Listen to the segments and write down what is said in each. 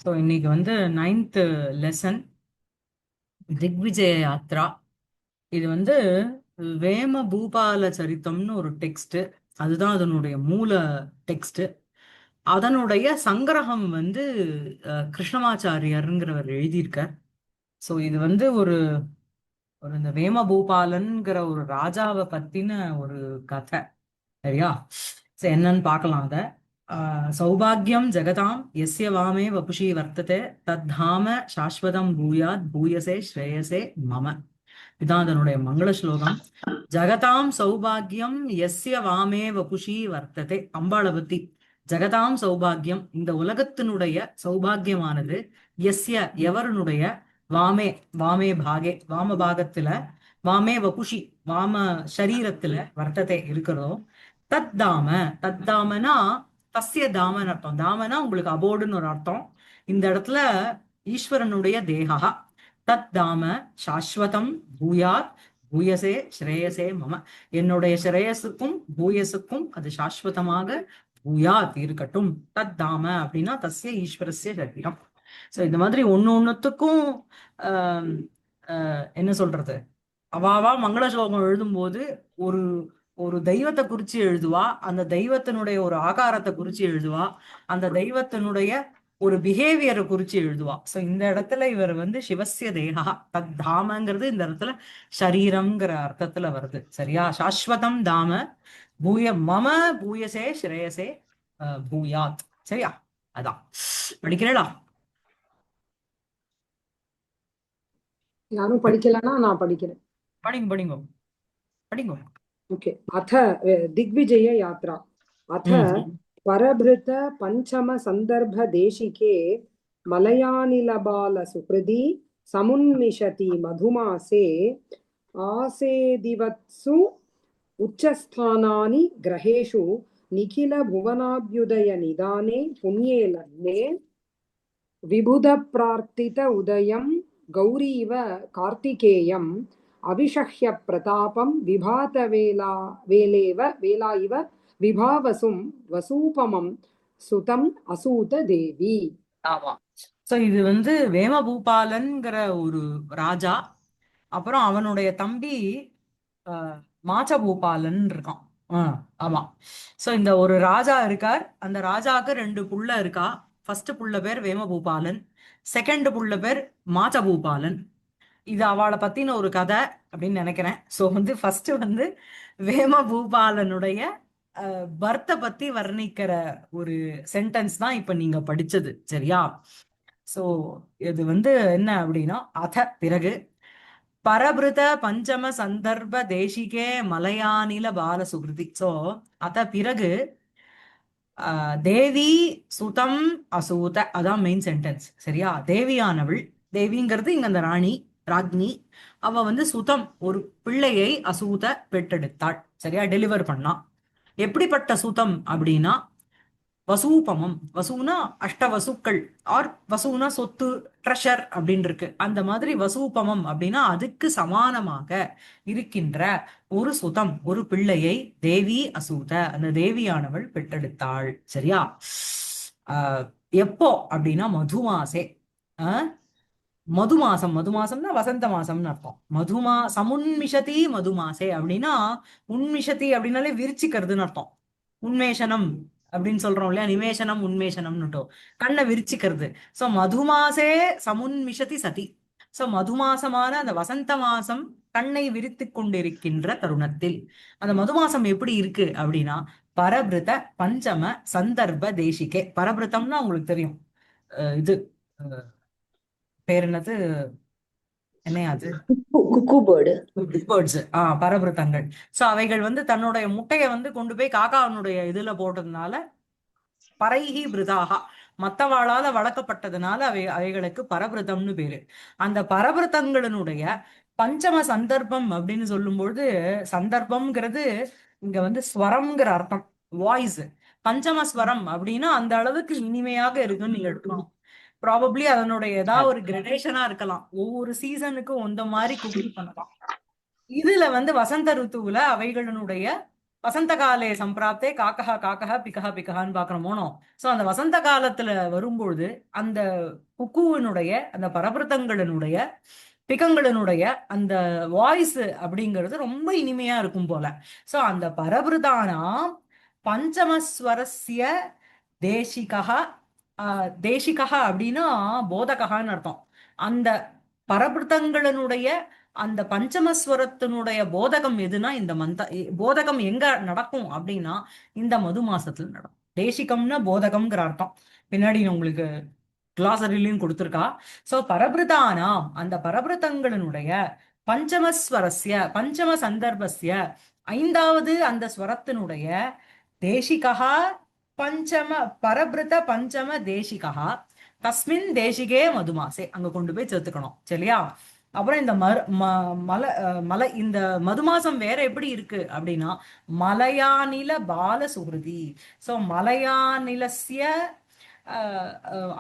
So இன்னைக்கு வந்து 9th lesson Digvijaya Yatra. இது வந்து வேம பூபால சரித்தம்னு ஒரு டெக்ஸ்ட். அதுதான் அதனுடைய மூல டெக்ஸ்ட். அதனுடைய சங்கிரகம் வந்து கிருஷ்ணமாச்சாரியர்ங்கிறவர் எழுதியிருக்கார். ஸோ இது வந்து ஒரு ஒரு இந்த வேம பூபாலன்கிற ஒரு ராஜாவை பத்தின ஒரு கதை. சரியா? சரி, என்னன்னு பார்க்கலாம் அத. சௌபாகியம் ஜெகதாம் எஸ்ய வாமே வபுஷி வர்த்ததே தத்தாம சாஸ்வதம் பூயாத் பூயசே ஸ்ரேயசே மம. இதான் அதனுடைய மங்கள ஸ்லோகம். ஜகதாம் சௌபாகியம் எஸ்ய வாமே வபுஷி வர்த்ததே. அம்பாளை பத்தி. ஜகதாம் சௌபாகியம், இந்த உலகத்தினுடைய சௌபாகியமானது எஸ்ய எவருடைய வாமே, வாமே பாகே, வாம பாகத்துல, வாமே வபுஷி, வாம சரீரத்துல வர்த்ததே இருக்கிறதோ, தத் தாம. தத் தாமனா தஸ்ய தாமன் அர்த்தம். தாமனா உங்களுக்கு அபோர்டுன்னு ஒரு அர்த்தம். இந்த இடத்துல ஈஸ்வரனுடைய தேகா. தத் தாம சாஸ்வதம் பூயாத் பூயசே ஸ்ரேயசே மம. என்னுடைய ஸ்ரேயசுக்கும் பூயசுக்கும் அது சாஸ்வதமாக பூயாத் இருக்கட்டும். தத் தாம அப்படின்னா தஸ்ய ஈஸ்வரஸ்ய சரீரம். சோ இந்த மாதிரி ஒண்ணுத்துக்கும் என்ன சொல்றது, அவாவா மங்கள ஸ்லோகம் எழுதும்போது ஒரு ஒரு தெய்வத்தை குறிச்சு எழுதுவா, அந்த தெய்வத்தினுடைய ஒரு ஆகாரத்தை குறிச்சு எழுதுவா, அந்த தெய்வத்தினுடைய ஒரு பிஹேவியரை குறிச்சு எழுதுவா. சோ இந்த இடத்துல இவர் வந்து சிவசிய தேகா. தத் தாமங்கிறது இந்த இடத்துல சரீரம்ங்கிற அர்த்தத்துல வருது. சரியா? சாஸ்வதம் தாம பூய மம பூயசே ஸ்ரேயசே பூயாத். சரியா? அதான் படிக்கிறேடா. யாரும் படிக்கலன்னா நான் படிக்கிறேன். படிங்க படிங்க படிங்க. ओके। अथ दिग्विजय यात्रा। अथ परभृत पंचम संदर्भ देशिके मलयानिलबाल सुहृदी समुन्मिषति मधुमासे आसेदिवत्सु उच्चस्थानानि ग्रहेषु निखिल भुवनाभ्युदय निदाने पुण्ये लग्ने विबुध प्रार्थित उदयं गौरीव कार्तिकेयम् अविषह्य प्रतापं विभात वेला इव विभावसुं वसूपमं सुतम् असूत देवी। ஆமா. சோ இது வந்து வேமபூபாலன்கிற ஒரு ராஜா. அப்புறம் அவனுடைய தம்பி மாச்சபூபாலன் இருக்கான். ஆமா. சோ இந்த ஒரு ராஜா இருக்கார். அந்த ராஜாவுக்கு 2 புள்ள இருக்கா. ஃபர்ஸ்ட் புள்ள பேர் வேமபூபாலன், செகண்ட் புள்ள பேர் மாச்சபூபாலன். இது அவளை பத்தின ஒரு கதை அப்படின்னு நினைக்கிறேன். சோ வந்து ஃபர்ஸ்ட் வந்து வேமபூபாலனுடைய பர்த்தை பத்தி வர்ணிக்கிற ஒரு சென்டென்ஸ் தான் இப்ப நீங்க படிச்சது. சரியா? சோ இது வந்து என்ன அப்படின்னா, அத பிறகு பரபிருத பஞ்சம சந்தர்ப்ப தேசிகே மலையானில பால சுகிருதி. சோ அத பிறகு தேவி சுதம் அசூத. அதான் மெயின் சென்டென்ஸ். சரியா? தேவியானவள், தேவிங்கிறது இங்க அந்த ராணி, ராக்னி. அவ வந்து சுதம் ஒரு பிள்ளையை அசூத பெற்றெடுத்தாள். சரியா? டெலிவர் பண்ணா. எப்படிப்பட்ட சுதம் அப்படின்னா வசூபமம். வசூனா அஷ்ட வசுக்கள், ஆர் வசூனா சொத்து, ட்ரெஷர் அப்படின்னு இருக்கு. அந்த மாதிரி வசூபமம் அப்படின்னா அதுக்கு சமானமாக இருக்கின்ற ஒரு சுதம், ஒரு பிள்ளையை தேவி அசூத, அந்த தேவியானவள் பெற்றெடுத்தாள். சரியா? எப்போ அப்படின்னா மதுமாசே. மதுமாசம். மதுமாசம்னா வசந்த மாசம்னு அர்த்தம். சமுன்மிஷதி மதுமாசே அப்படின்னா, உன்மிஷதி அப்படின்னாலே விரிச்சிக்கிறதுன்னு அர்த்தம். உன்மேஷனம் அப்படின்னு சொல்றோம் இல்லையா? நிமேஷனம் உன்மேஷனம்னுட்டோம், கண்ணை விரிச்சிக்கிறது. சோ மதுமாசே சமுன்மிஷதி சதி. சோ மதுமாசமான அந்த வசந்த மாசம் கண்ணை விரித்து கொண்டிருக்கின்ற தருணத்தில், அந்த மதுமாசம் எப்படி இருக்கு அப்படின்னா பரபிருத பஞ்சம சந்தர்ப்ப தேசிகே. பரபிருத்தம்னா உங்களுக்கு தெரியும், இது பேர் என்னது, என்னையாது, குக்கு பேர்டு, பேர்ட்ஸ். பரபிருத்தங்கள். சோ அவைகள் வந்து தன்னுடைய முட்டைய வந்து கொண்டு போய் காக்காவனுடைய இதுல போட்டதுனால பரைஹி பிருதாகா, மத்தவாளால வளர்க்கப்பட்டதுனால அவைகளுக்கு பரபிருத்தம்னு பேரு. அந்த பரபிருத்தங்களினுடைய பஞ்சம சந்தர்ப்பம் அப்படின்னு சொல்லும்பொழுது, சந்தர்ப்பம்ங்கிறது இங்க வந்து ஸ்வரம்ங்கிற அர்த்தம், வாய்ஸ். பஞ்சம ஸ்வரம் அப்படின்னா அந்த அளவுக்கு இனிமையாக இருக்குன்னு நீங்க எடுக்கணும். ப்ராபப்ளி அதனுடைய ஏதாவது ஒரு கிரடேஷனா இருக்கலாம். ஒவ்வொரு சீசனுக்கும் அந்த மாதிரி குக்கிங் பண்ணலாம். இதுல வந்து வசந்த ருத்துவுல அவைகளினுடைய வசந்த காலே சம்பிராப்தே காக்கஹா காக்கஹா பிகஹா பிகஹான்னு பாக்குறோமோனோ. சோ அந்த வசந்த காலத்துல வரும்பொழுது அந்த குக்குவினுடைய அந்த பரபிரதங்களினுடைய பிகங்களினுடைய அந்த வாய்ஸ் அப்படிங்கிறது ரொம்ப இனிமையா இருக்கும் போல. சோ அந்த பரபிரதானா பஞ்சமஸ்வரஸ்ய தேசிகா. தேசிகா அப்படின்னா போதகன்னு அர்த்தம். அந்த பரபிரதங்களினுடைய அந்த பஞ்சமஸ்வரத்தினுடைய போதகம் எதுனா இந்த போதகம் எங்க நடக்கும் அப்படின்னா இந்த மது மாசத்துல நடக்கும். தேசிகம்னா போதகம்ங்கிற அர்த்தம். பின்னாடி நான் உங்களுக்கு கிளாசரிலையும் கொடுத்திருக்கா. சோ பரபிரதானாம் அந்த பரபிரதங்களினுடைய பஞ்சமஸ்வரஸ்ய பஞ்சம சந்தர்ப்பஸ்ய ஐந்தாவது அந்த ஸ்வரத்தினுடைய தேசிகா பஞ்சம பரபிரத பஞ்சம தேசிகா தஸ்மின் தேசிகே மதுமாசே அங்க கொண்டு போய் சேர்த்துக்கணும் சரியா. அப்புறம் இந்த மலை மலை இந்த மதுமாசம் வேற எப்படி இருக்கு அப்படின்னா மலையாநில பால சுகிருதி. சோ மலையாநிலசிய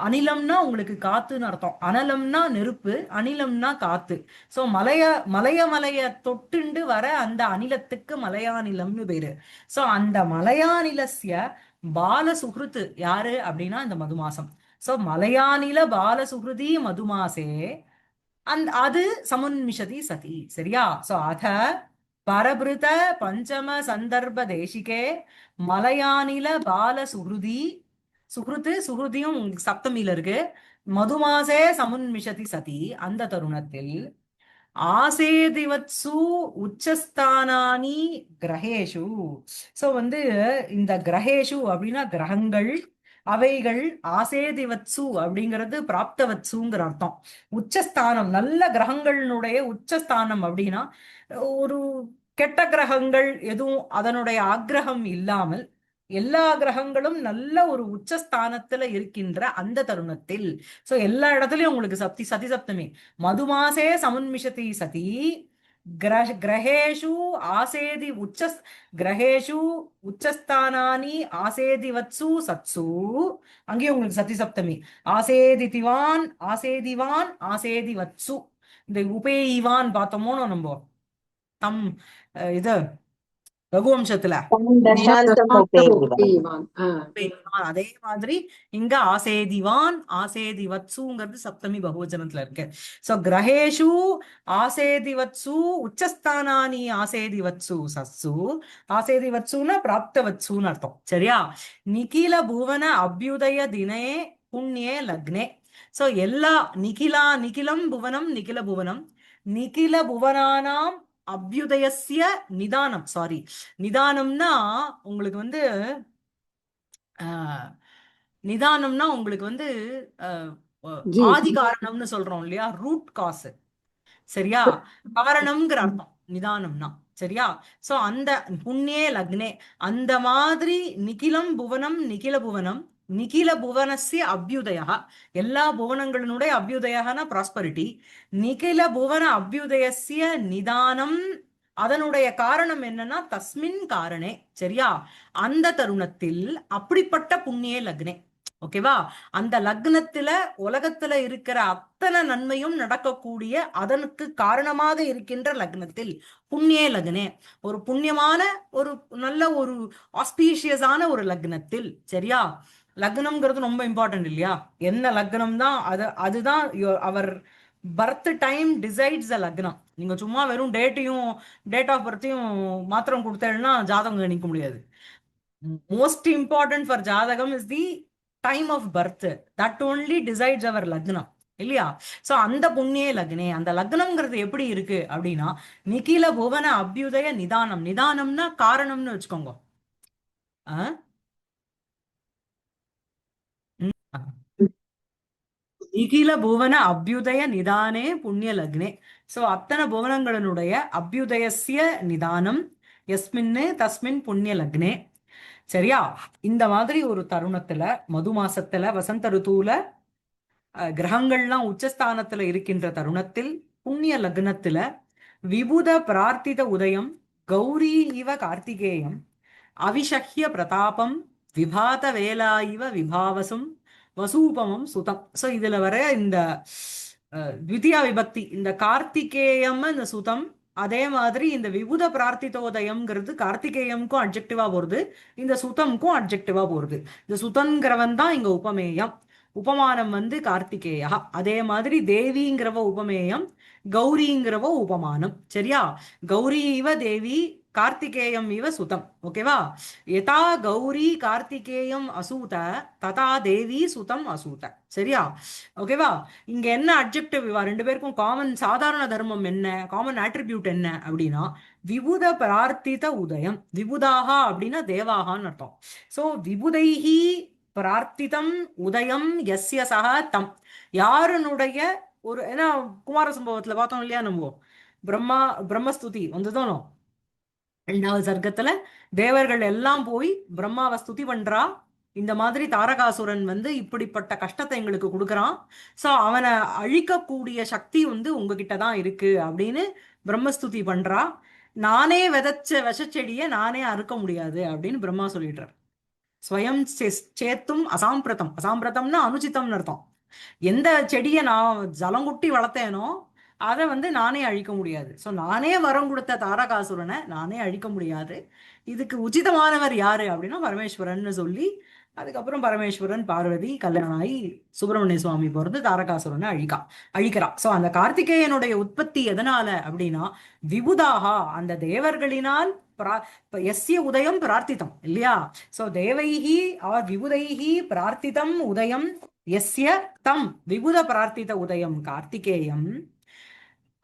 அனிலம்னா உங்களுக்கு காத்துன்னு அர்த்தம். அனலம்னா நெருப்பு, அனிலம்னா காத்து. சோ மலைய தொட்டுண்டு வர அந்த அனிலத்துக்கு மலையானிலம்னு பேரு. சோ அந்த மலையானிலசிய பால சுகிருத்து யாரு அப்படின்னா இந்த மதுமாசம். சோ மலையானில பால சுகிருதி மதுமாசே அது சமுன்மிஷதி சதி சரியா. சோ அத பரபிருத பஞ்சம சந்தர்ப்ப தேசிகே மலையானில பால சுகிருதி சுகிருத்து சுகிருதியும் உங்களுக்கு சப்தமியில இருக்கு. மதுமாசே சமுன்மிஷதி சதி அந்த தருணத்தில் ஆசேதிவத்சு உச்சஸ்தானானி கிரகேஷு. சோ இந்த கிரகேஷு அப்படின்னா கிரகங்கள் அவைகள் ஆசேதிவத்சு அப்படிங்கிறது பிராப்தவத்சுங்கிற அர்த்தம். உச்சஸ்தானம் நல்ல கிரகங்களினுடைய உச்சஸ்தானம் அப்படின்னா ஒரு கெட்ட கிரகங்கள் எதுவும் அதனுடைய ஆக்ரகம் இல்லாமல் எல்லா கிரகங்களும் நல்ல ஒரு உச்சஸ்தானத்துல இருக்கின்ற அந்த தருணத்தில். சோ எல்லா இடத்துலயும் உங்களுக்கு சதி சப்தமி மதுமாசே சமுன்மிஷதி சதி கிரகேஷு ஆசேதி கிரகேஷு உச்சஸ்தானானி ஆசேதிவத்சு சத்சு அங்கேயும் உங்களுக்கு சதி சப்தமி ஆசேதிவான் ஆசேதிவான் ஆசேதிவத்சு. இந்த உபேயிவான் பார்த்தோமோ நம்ம தம் இது ரகுவம்சத்துல தசாந்தம் உபேதிவான். உபேயிவான். அதே மாதிரி இங்க ஆசேதிவான் ஆசேதிவத்சுங்கிறது சப்தமி பகுவச்சனத்துல இருக்கு. சோ கிரகேஷு ஆசேதிவத்சு உச்சஸ்தானானி ஆசேதிவத்சு சத்சு ஆசேதிவத்சுன்னா பிராப்தவத்சுன்னு அர்த்தம் சரியா. நிகில புவன அபியுதய தினே புண்ணியே லக்னே. சோ எல்லா நிகிலம் புவனம் நிகில புவனம் நிகில புவனானாம் அபியுதயஸ்ய நிதானம். சாரி நிதானம்னா உங்களுக்கு நிதானம்னா உங்களுக்கு ஆதி காரணம்னு சொல்றோம் இல்லையா, ரூட் காசு சரியா. காரணம்ங்கிற அர்த்தம் நிதானம்னா சரியா. சோ அந்த புண்ணியே லக்னே அந்த மாதிரி நிகிலம் புவனம் நிகில புவனம் நிகில புவனஸ்ய அபியுதயா எல்லா புவனங்களினுடைய அபியுதயனா ப்ராஸ்பரிட்டி. நிகில புவன அபியுதயஸ்ய நிதானம் அதனுடைய காரணம் என்னன்னா தஸ்மின் காரணே சரியா. அந்த தருணத்தில் அப்படிப்பட்ட புண்ணிய லக்னே ஓகேவா. அந்த லக்னத்துல உலகத்துல இருக்கிற அத்தனை நன்மையும் நடக்கக்கூடிய அதனுக்கு காரணமாக இருக்கின்ற லக்னத்தில் புண்ணிய லக்னே ஒரு புண்ணியமான ஒரு நல்ல ஒரு ஆஸ்பீஷியஸான ஒரு லக்னத்தில் சரியா. லக்னம்ங்கிறது ரொம்ப இம்பார்ட்டன்ட் இல்லையா. என்ன லக்னம் தான் அதுதான் அவர் பர்த் டைம் டிசைட்ஸ் த லக்னம். நீங்க சும்மா வெறும் டேட் ஆஃப் பர்த்தையும் மாத்திரம் கொடுத்தேன்னா ஜாதகம் கணிக்க முடியாது. மோஸ்ட் இம்பார்ட்டன்ட் ஃபார் ஜாதகம் is the time of birth. That only decides அவர் லக்னம் இல்லையா. சோ அந்த புண்ணிய லக்னே அந்த லக்னம்ங்கிறது எப்படி இருக்கு அப்படின்னா நிகில புவன அபியுதய நிதானம். நிதானம்னா காரணம்னு வச்சுக்கோங்க. நிகில புவன அபியுதய நிதானே புண்ணிய லக்னே. சோ அத்தனை புவனங்களினுடைய அபியுதயசிய நிதானம் எஸ்மின்னு தஸ்மின் புண்ணிய லக்னே சரியா. இந்த மாதிரி ஒரு தருணத்துல மது மாசத்துல வசந்த ருத்துவுல கிரகங்கள்லாம் உச்சஸ்தானத்துல இருக்கின்ற தருணத்தில் புண்ணிய லக்னத்துல விபுத பிரார்த்தித உதயம் கௌரி இவ கார்த்திகேயம் அவிஷஹ்ய பிரதாபம் விபாத வேலா இவ விபாவசும் வசூபமம் சுதம். சோ இதுல வர இந்த த்விதியா விபக்தி இந்த கார்த்திகேயம் இந்த சுதம் அதே மாதிரி இந்த விபுத பிரார்த்திதோதயம்ங்கிறது கார்த்திகேயம்க்கும் அட்ஜெக்டிவா போறது, இந்த சுதம்க்கும் அட்ஜெக்டிவா போறது. இந்த சுதன்கிறவன் தான் இங்க உபமேயம். உபமானம் வந்து கார்த்திகேயா. அதே மாதிரி தேவிங்கிறவ உபமேயம், கௌரிங்கிறவ உபமானம். சரியா? கௌரி இவ தேவி, கார்த்திகேயம் இவ சுதம். ஓகேவா? யதா கௌரி கார்த்திகேயம் அசூத ததா தேவி சுதம் அசூத. சரியா? ஓகேவா? இங்க என்ன அட்ஜெக்டிவ் இவா ரெண்டு பேருக்கும் காமன் சாதாரண தர்மம் என்ன, காமன் ஆட்ரிபியூட் என்ன அப்படின்னா விபுத பிரார்த்தித உதயம். விபுதாகா அப்படின்னா தேவாகான்னு அர்த்தம். சோ விபுதைஹி பிரார்த்திதம் உதயம் யஸ்ய சக தம். யாருனுடைய ஒரு, ஏன்னா குமார சம்பவத்துல பார்த்தோம் இல்லையா நம்ம, பிரம்மா பிரம்மஸ்துதி வந்ததோனோ 2வது சர்க்கத்துல தேவர்கள் எல்லாம் போய் பிரம்மாவை ஸ்துதி பண்றா. இந்த மாதிரி தாரகாசுரன் வந்து இப்படிப்பட்ட கஷ்டத்தை எங்களுக்கு கொடுக்கறான், சோ அவனை அழிக்கக்கூடிய சக்தி வந்து உங்ககிட்ட தான் இருக்கு அப்படின்னு பிரம்மஸ்துதி பண்றா. நானே விதைச்ச விஷச்செடியை நானே அறுக்க முடியாது அப்படின்னு பிரம்மா சொல்லிடுறார். ஸ்வயம் சேத்தும் அசாம்பிரதம். அசாம்பிரதம்னா அனுச்சிதம்னு அர்த்தம். எந்த செடியை நான் ஜலங்குட்டி வளர்த்தேனோ அதை வந்து நானே அழிக்க முடியாது. ஸோ நானே வரம் கொடுத்த தாரகாசுரனை நானே அழிக்க முடியாது. இதுக்கு உச்சிதமானவர் யாரு அப்படின்னா பரமேஸ்வரன் சொல்லி, அதுக்கப்புறம் பரமேஸ்வரன் பார்வதி கல்யாணம் ஆகி சுப்பிரமணிய சுவாமி பிறந்து தாரகாசுரனை அழிக்கிறா. ஸோ அந்த கார்த்திகேயனுடைய உற்பத்தி எதனால அப்படின்னா விபுதாகா, அந்த தேவர்களினால் எஸ்ய உதயம் பிரார்த்திதம் இல்லையா? சோ தேவைஹி ஆர் விபுதைஹி பிரார்த்திதம் உதயம் எஸ்ய தம் விபுத பிரார்த்தித உதயம் கார்த்திகேயம்,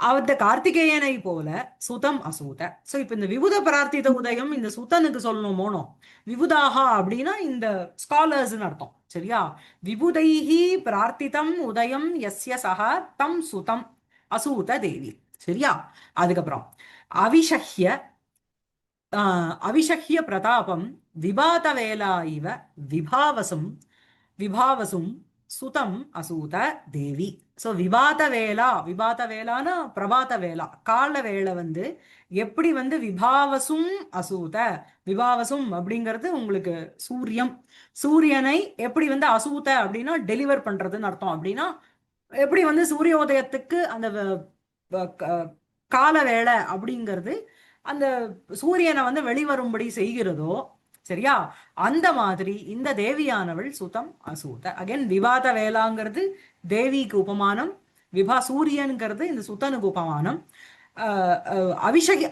அந்த கார்த்திகேயனை போல சுதம் அசூத. சோ இப்ப இந்த விபுத பிரார்த்தித உதயம் இந்த சுதனுக்கு சொல்லணும் மோனோ. விபுதாகா அப்படின்னா இந்த ஸ்காலர்ஸ்னு அர்த்தம். சரியா? விபுதைஹி பிரார்த்திதம் உதயம் எஸ்ய சக தம் சுதம் அசூத தேவி. சரியா? அதுக்கப்புறம் அவிஷஹ்ய அவிஷஹ்ய பிரதாபம் விபாத வேலா இவ விபாவசும் விபாவசும் சுதம் அசூத தேவி. ஸோ விபாத வேலானா பிரபாத வேலா, கால வேளை வந்து எப்படி வந்து விபாவசும் அசூத. விபாவசும் அப்படிங்கிறது உங்களுக்கு சூரியம். சூரியனை எப்படி வந்து அசூத அப்படின்னா டெலிவர் பண்றதுன்னு அர்த்தம். அப்படின்னா எப்படி வந்து சூரியோதயத்துக்கு அந்த கால வேளை அப்படிங்கிறது அந்த சூரியனை வந்து வெளிவரும்படி செய்கிறதோ, சரியா? அந்த மாதிரி இந்த தேவியானவள் சுதம் அசூத. அகைன் விவாத வேளாங்கிறது தேவிக்கு உபமானம், சூரியனுங்கிறது இந்த சுத்தனுக்கு உபமானம்.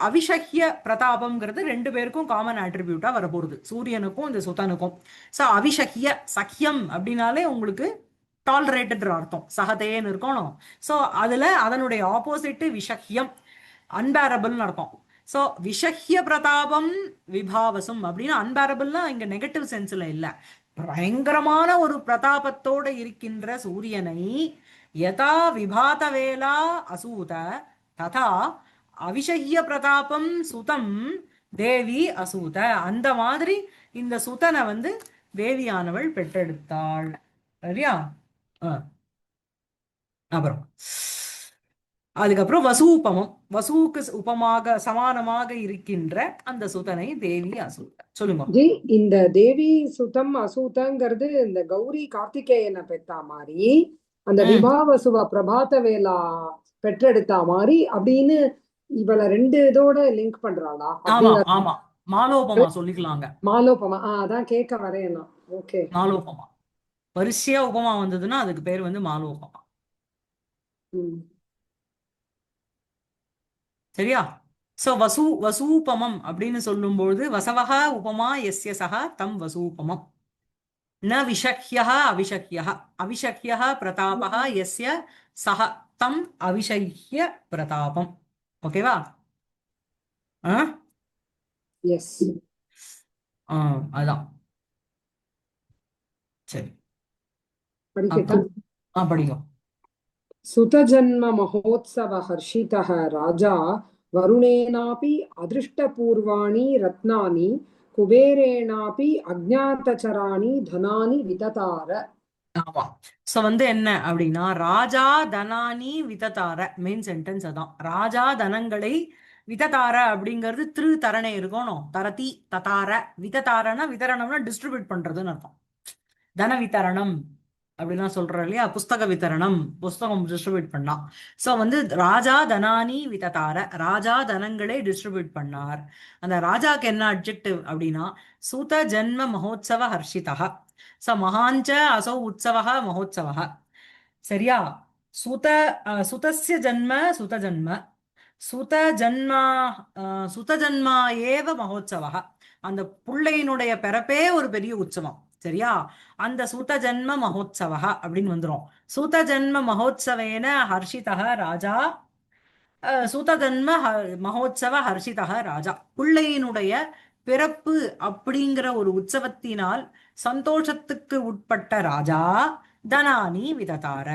அவிஷஹ்ய பிரதாபம்ங்கிறது ரெண்டு பேருக்கும் காமன் ஆட்ரிபியூட்டா வரப்போகுது, சூரியனுக்கும் இந்த சுத்தனுக்கும். ஸோ அவிஷஹ்ய சஹ்யம் அப்படின்னாலே உங்களுக்கு டாலரேட்டட் அர்த்தம், சகதேன்னு இருக்கணும். ஸோ அதுல அதனுடைய ஆப்போசிட் விஷஹ்யம், அன்பேரபிள்னு அர்த்தம். சோ விஷஹ்ய பிரதாபம் விபாவசும் அப்படின்னா அன்பேரபிள்னா இங்க நெகட்டிவ் சென்ஸ்ல இல்ல, பயங்கரமான ஒரு பிரதாபத்தோட இருக்கின்ற சூரியனை யதா விபாத வேலா அசூத ததா அவிஷஹ்ய பிரதாபம் சுதம் தேவி அசூத. அந்த மாதிரி இந்த சுதனை வந்து தேவியானவள் பெற்றெடுத்தாள். சரியா? அப்புறம் அதுக்கப்புறம் வசூபமம், வசூக்கு உபமாக சமானமாக இருக்கின்ற அந்த சுதனை தேவி அசூத. சொல்லுங்க ஜி, இந்த தேவி சுதம் அசூதங்கிறது இந்த கௌரி கார்த்திகேயனை பெற்றா மாதிரி, அந்த விபாவசுவ பிரபாத வேலா பெற்றெடுத்தா மாதிரி அப்படின்னு இவளை ரெண்டு இதோட லிங்க் பண்றாளா? ஆமா ஆமா, மாலோபமா சொல்லிக்கலாங்க. மாலோபமா, அதான் கேட்க வரேன் நான். ஓகே, மாலோபமா வரிசையா உபமா வந்ததுன்னா அதுக்கு பேர் வந்து மாலோபமா. சரியா? சோ வசூபமம் அப்படின்னு சொல்லும்போது வசவக உபமா எஸ்ய சக தம் வசூபமம். ந விஷஹ்யः அவிஷஹ்யः, அவிஷஹ்யः பிரதாபः எஸ்ய சக தம் அவிஷஹ்ய பிரதாபம். ஓகேவா? எஸ், அதான். சரி, படிக்கட்டா? படிங்க. सुतजन्म महोत्सव हर्षितः राजा वरुणेनापि अदृष्टपूर्वाणि रत्नानि कुबेरेणापि अज्ञातचराणि धनानि विततार. ஆமா. சோ வந்து என்ன அப்படின்னா ராஜா தனானி விததார, மெயின் சென்டென்ஸ் அதான். ராஜா தனங்களை விததார அப்படிங்கிறது திரு தரணை இருக்கணும், தரதி ததார. விததாரனா விதரணம்னா டிஸ்ட்ரிபியூட் பண்றதுன்னு அர்த்தம். தன விதரணம் அப்படிலாம் சொல்றோம் இல்லையா, புஸ்தக வித்தரணம், புஸ்தகம் டிஸ்ட்ரிபியூட் பண்ணா. சோ வந்து ராஜா தனானி விததார, ராஜா தனங்களை டிஸ்ட்ரிபியூட் பண்ணார். அந்த ராஜாக்கு என்ன அட்ஜெக்டிவ் அப்படின்னா சூத ஜன்ம மகோத்சவ ஹர்ஷிதா. ச மகாஞ்ச அசௌ உற்சவः மகோத்சவः. சரியா? சுத சுதஸ்ய ஜன்ம சுத ஜன்ம சுத ஜன்மா சுத ஜன்மா ஏவ மகோத்சவः. அந்த புள்ளையினுடைய பிறப்பே ஒரு பெரிய உற்சவம். சரியா? அந்த சூத ஜன்ம மகோத்சவः அப்படின்னு வந்துரும். சூத ஜன்ம மகோத்சவேன ஹர்ஷிதः ராஜா. சூத ஜன்ம மகோத்சவ ஹர்ஷிதः ராஜா. பிள்ளையினுடைய பிறப்பு அப்படிங்கிற ஒரு உற்சவத்தினால் சந்தோஷத்துக்கு உட்பட்ட ராஜா தனானி விததார.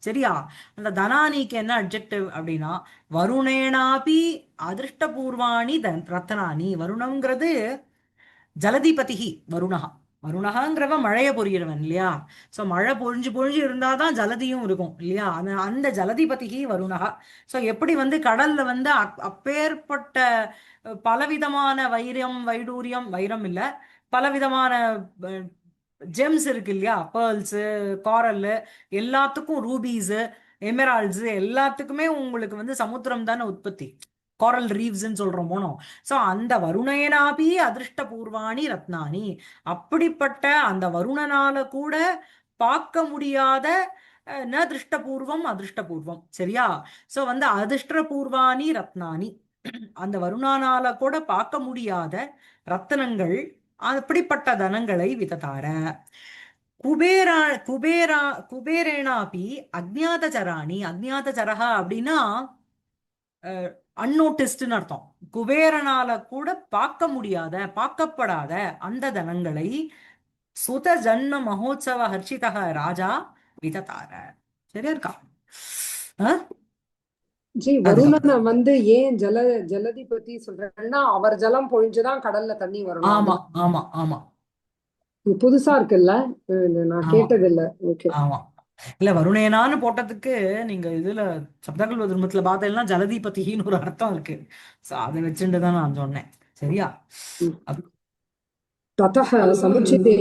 சரியா? அந்த தனானிக்கு என்ன அட்ஜெக்டிவ் அப்படின்னா வருணேனாபி அதிருஷ்டபூர்வாணி ரத்தனானி. வருணங்கிறது ஜலதிபதிஹி வருணஹா. வருணகாங்கிறவன் மழைய பொழியிறவன் இல்லையா? சோ மழை பொழிஞ்சு பொழிஞ்சு இருந்தாதான் ஜலதியும் இருக்கும் இல்லையா? அந்த அந்த ஜலதிபதிஹி வருணகா. சோ எப்படி வந்து கடல்ல வந்து அப்பேற்பட்ட பலவிதமான வைரம் வைடூரியம், வைரம் இல்ல, பலவிதமான ஜெம்ஸ் இருக்கு இல்லையா, பேர்ல்ஸ், காரல், எல்லாத்துக்கும் ரூபீஸ், எமெரால்ட்ஸ், எல்லாத்துக்குமே உங்களுக்கு வந்து சமுத்திரம் தானே உற்பத்தி. காரல் ரீவ்ஸ்ன்னு சொல்றோம் போனோம். சோ அந்த வருணேனாபி அதிருஷ்ட பூர்வாணி ரத்னானி. அப்படிப்பட்ட அந்த வருணனால கூட பார்க்க முடியாத ந திருஷ்டபூர்வம் அதிருஷ்டபூர்வம். சரியா? சோ வந்து அதிர்ஷ்டபூர்வாணி ரத்னானி, அந்த வருணானால கூட பார்க்க முடியாத ரத்தனங்கள், அப்படிப்பட்ட தனங்களை விததார. குபேரா குபேரா குபேரேனாபி அஜ்ஞாத சராணி. அஜ்ஞாத சரஹா அப்படின்னா அன்னோட்டிஸ்ட்னு அர்த்தம். குபேரனால கூட பார்க்க முடியாத, பார்க்கப்படாத அந்த தனங்களை சுத ஜன்ம மகோத்சவ ஹர்ஷிதக ராஜா விததார. சரியா இருக்கா? ஜி வருணனை வந்து ஏன் ஜலதிபதி சொல்றேன்னா அவர் ஜலம் பொழிஞ்சுதான் கடல்ல தண்ணி வரணும். ஆமா ஆமா ஆமா இது புதுசா இருக்குல்ல, நான் ஆமா கேட்டதில்ல. ஓகே. ஆமா. இல்ல வருணேனான்னு போட்டதுக்கு நீங்க இதுல சப்தகல்வ திருமத்துல பார்த்தீங்கன்னா ஜலதிபதின்னு ஒரு அர்த்தம் இருக்கு. சோ அதை வச்சுட்டு தான் நான் சொன்னேன். சரியா? ததஹ சமுச்சிதே.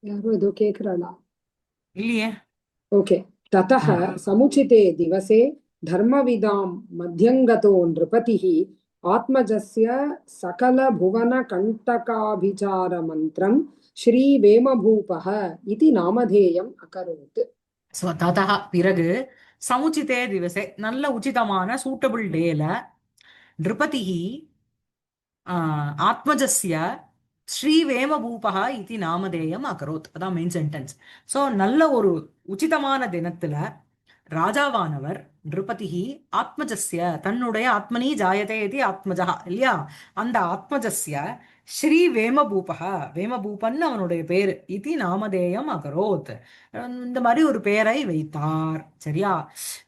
யாரும் ஏதோ கேக்குறாளா? இல்லையே. ஓகே. ததஹ சமுச்சிதே திவசே தர்மவிதாம் மத்தியங்கதோ நிருபதிः ஆத்மஜஸ்ய சகல புவன கண்டகாபிசார மந்திரம் ஸ்ரீ வேமபூபः இதி நாமதேயம் அகரோத். ததா பிறகு சமுச்சிதே திவசே, நல்ல உச்சிதமான சூட்டபிள் டேல நிருபதிஹி ஆத்மஜஸ்ய ஸ்ரீ வேமபூபா இதி நாமதேயம் அகரோத். அதான் மெயின் சென்டென்ஸ். சோ நல்ல ஒரு உச்சிதமான தினத்துல ராஜாவானவர் நிருபதிஹி ஆத்மஜஸ்ய, தன்னுடைய ஆத்மனி ஜாயதே இது ஆத்மஜா இல்லையா, அந்த ஆத்மஜஸ்ய ஸ்ரீ வேமபூபா, வேமபூபன் அவனுடைய பேரு, இது நாமதேயம் அகரோத், இந்த மாதிரி ஒரு பெயரை வைத்தார். சரியா?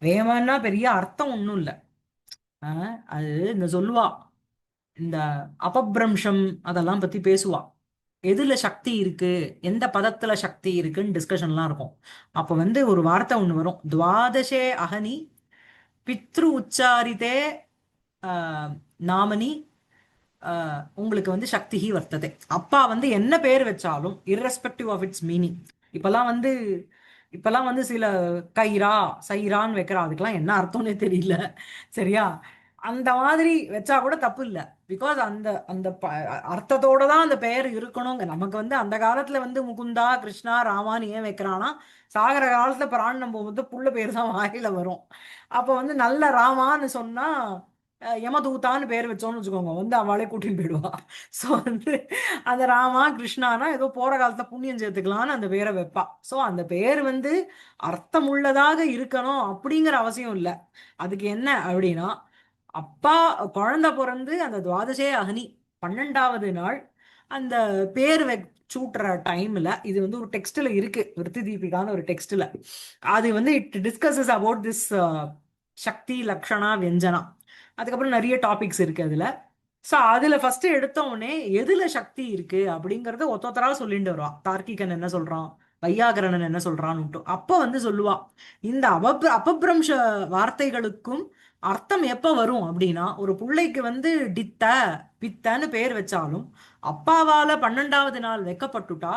வேமன்னா பெரிய அர்த்தம் ஒண்ணும் இல்ல. அது இந்த சொல்லுவா, இந்த அபப்ரம்சம் அதெல்லாம் பத்தி பேசுவா. எதுல சக்தி இருக்கு, எந்த பதத்துல சக்தி இருக்குன்னு டிஸ்கஷன்லாம் இருக்கும். அப்ப வந்து ஒரு வார்த்தை ஒண்ணு வரும், துவாதசே அகனி பித்ரு உச்சாரிதே நாமனி உங்களுக்கு வந்து சக்தி வர்த்ததே. அப்பா வந்து என்ன பேர் வச்சாலும் irrespective ஆஃப் இட்ஸ் மீனிங். இப்பெல்லாம் வந்து இப்பெல்லாம் வந்து சில கைரா சைரான்னு வைக்கிறா, அதுக்கெல்லாம் என்ன அர்த்தம்னே தெரியல. சரியா? அந்த மாதிரி வச்சா கூட தப்பு இல்லை. பிகாஸ் அந்த அந்த அர்த்தத்தோட தான் அந்த பெயர் இருக்கணுங்க. நமக்கு வந்து அந்த காலத்துல வந்து முகுந்தா கிருஷ்ணா ராமான்னு ஏன் வைக்கிறான்னா, சாகர காலத்துல பிராணம் போகும்போது புள்ள பேர் தான் வாயில வரும். அப்ப வந்து நல்ல ராமான்னு சொன்னா யமதூத்தான்னு பேர் வச்சோன்னு வச்சுக்கோங்க, வந்து அவளே கூட்டின்னு போயிடுவா. ஸோ வந்து அந்த ராமா கிருஷ்ணானா ஏதோ போற காலத்துல புண்ணியம் சேர்த்துக்கலான்னு அந்த பேரை வைப்பா. ஸோ அந்த பேர் வந்து அர்த்தமுள்ளதாக இருக்கணும் அப்படிங்கிற அவசியம் இல்லை. அதுக்கு என்ன அப்படின்னா, அப்பா குழந்தை பிறந்து அந்த துவாதசே அகனி 12வது நாள் அந்த பேர் சூட்டுற டைம்ல, இது வந்து ஒரு டெக்ஸ்ட்ல இருக்கு, விருத்தி தீபிகான ஒரு டெக்ஸ்ட்ல, அது வந்து இட் டிஸ்கஸஸ் அபவுட் திஸ் சக்தி லக்ஷணா வியஞ்சனா. அதுக்கப்புறம் நிறைய டாபிக்ஸ் இருக்கு அதுல. ஸோ அதுல ஃபர்ஸ்ட் எடுத்த உடனே எதுல சக்தி இருக்கு அப்படிங்கறத ஒத்தொத்தரா சொல்லிட்டு வருவா. தார்க்கிகன் என்ன சொல்றான், வையாகரணன் என்ன சொல்றான்னு அப்ப வந்து சொல்லுவா, இந்த அபப்ரம்ச வார்த்தைகளுக்கும் அர்த்தம் எப்ப வரும் அப்படின்னா, ஒரு பிள்ளைக்கு வந்து டித்த பித்தன்னு பேர் வச்சாலும் அப்பாவால 12வது நாள் வைக்கப்பட்டுட்டா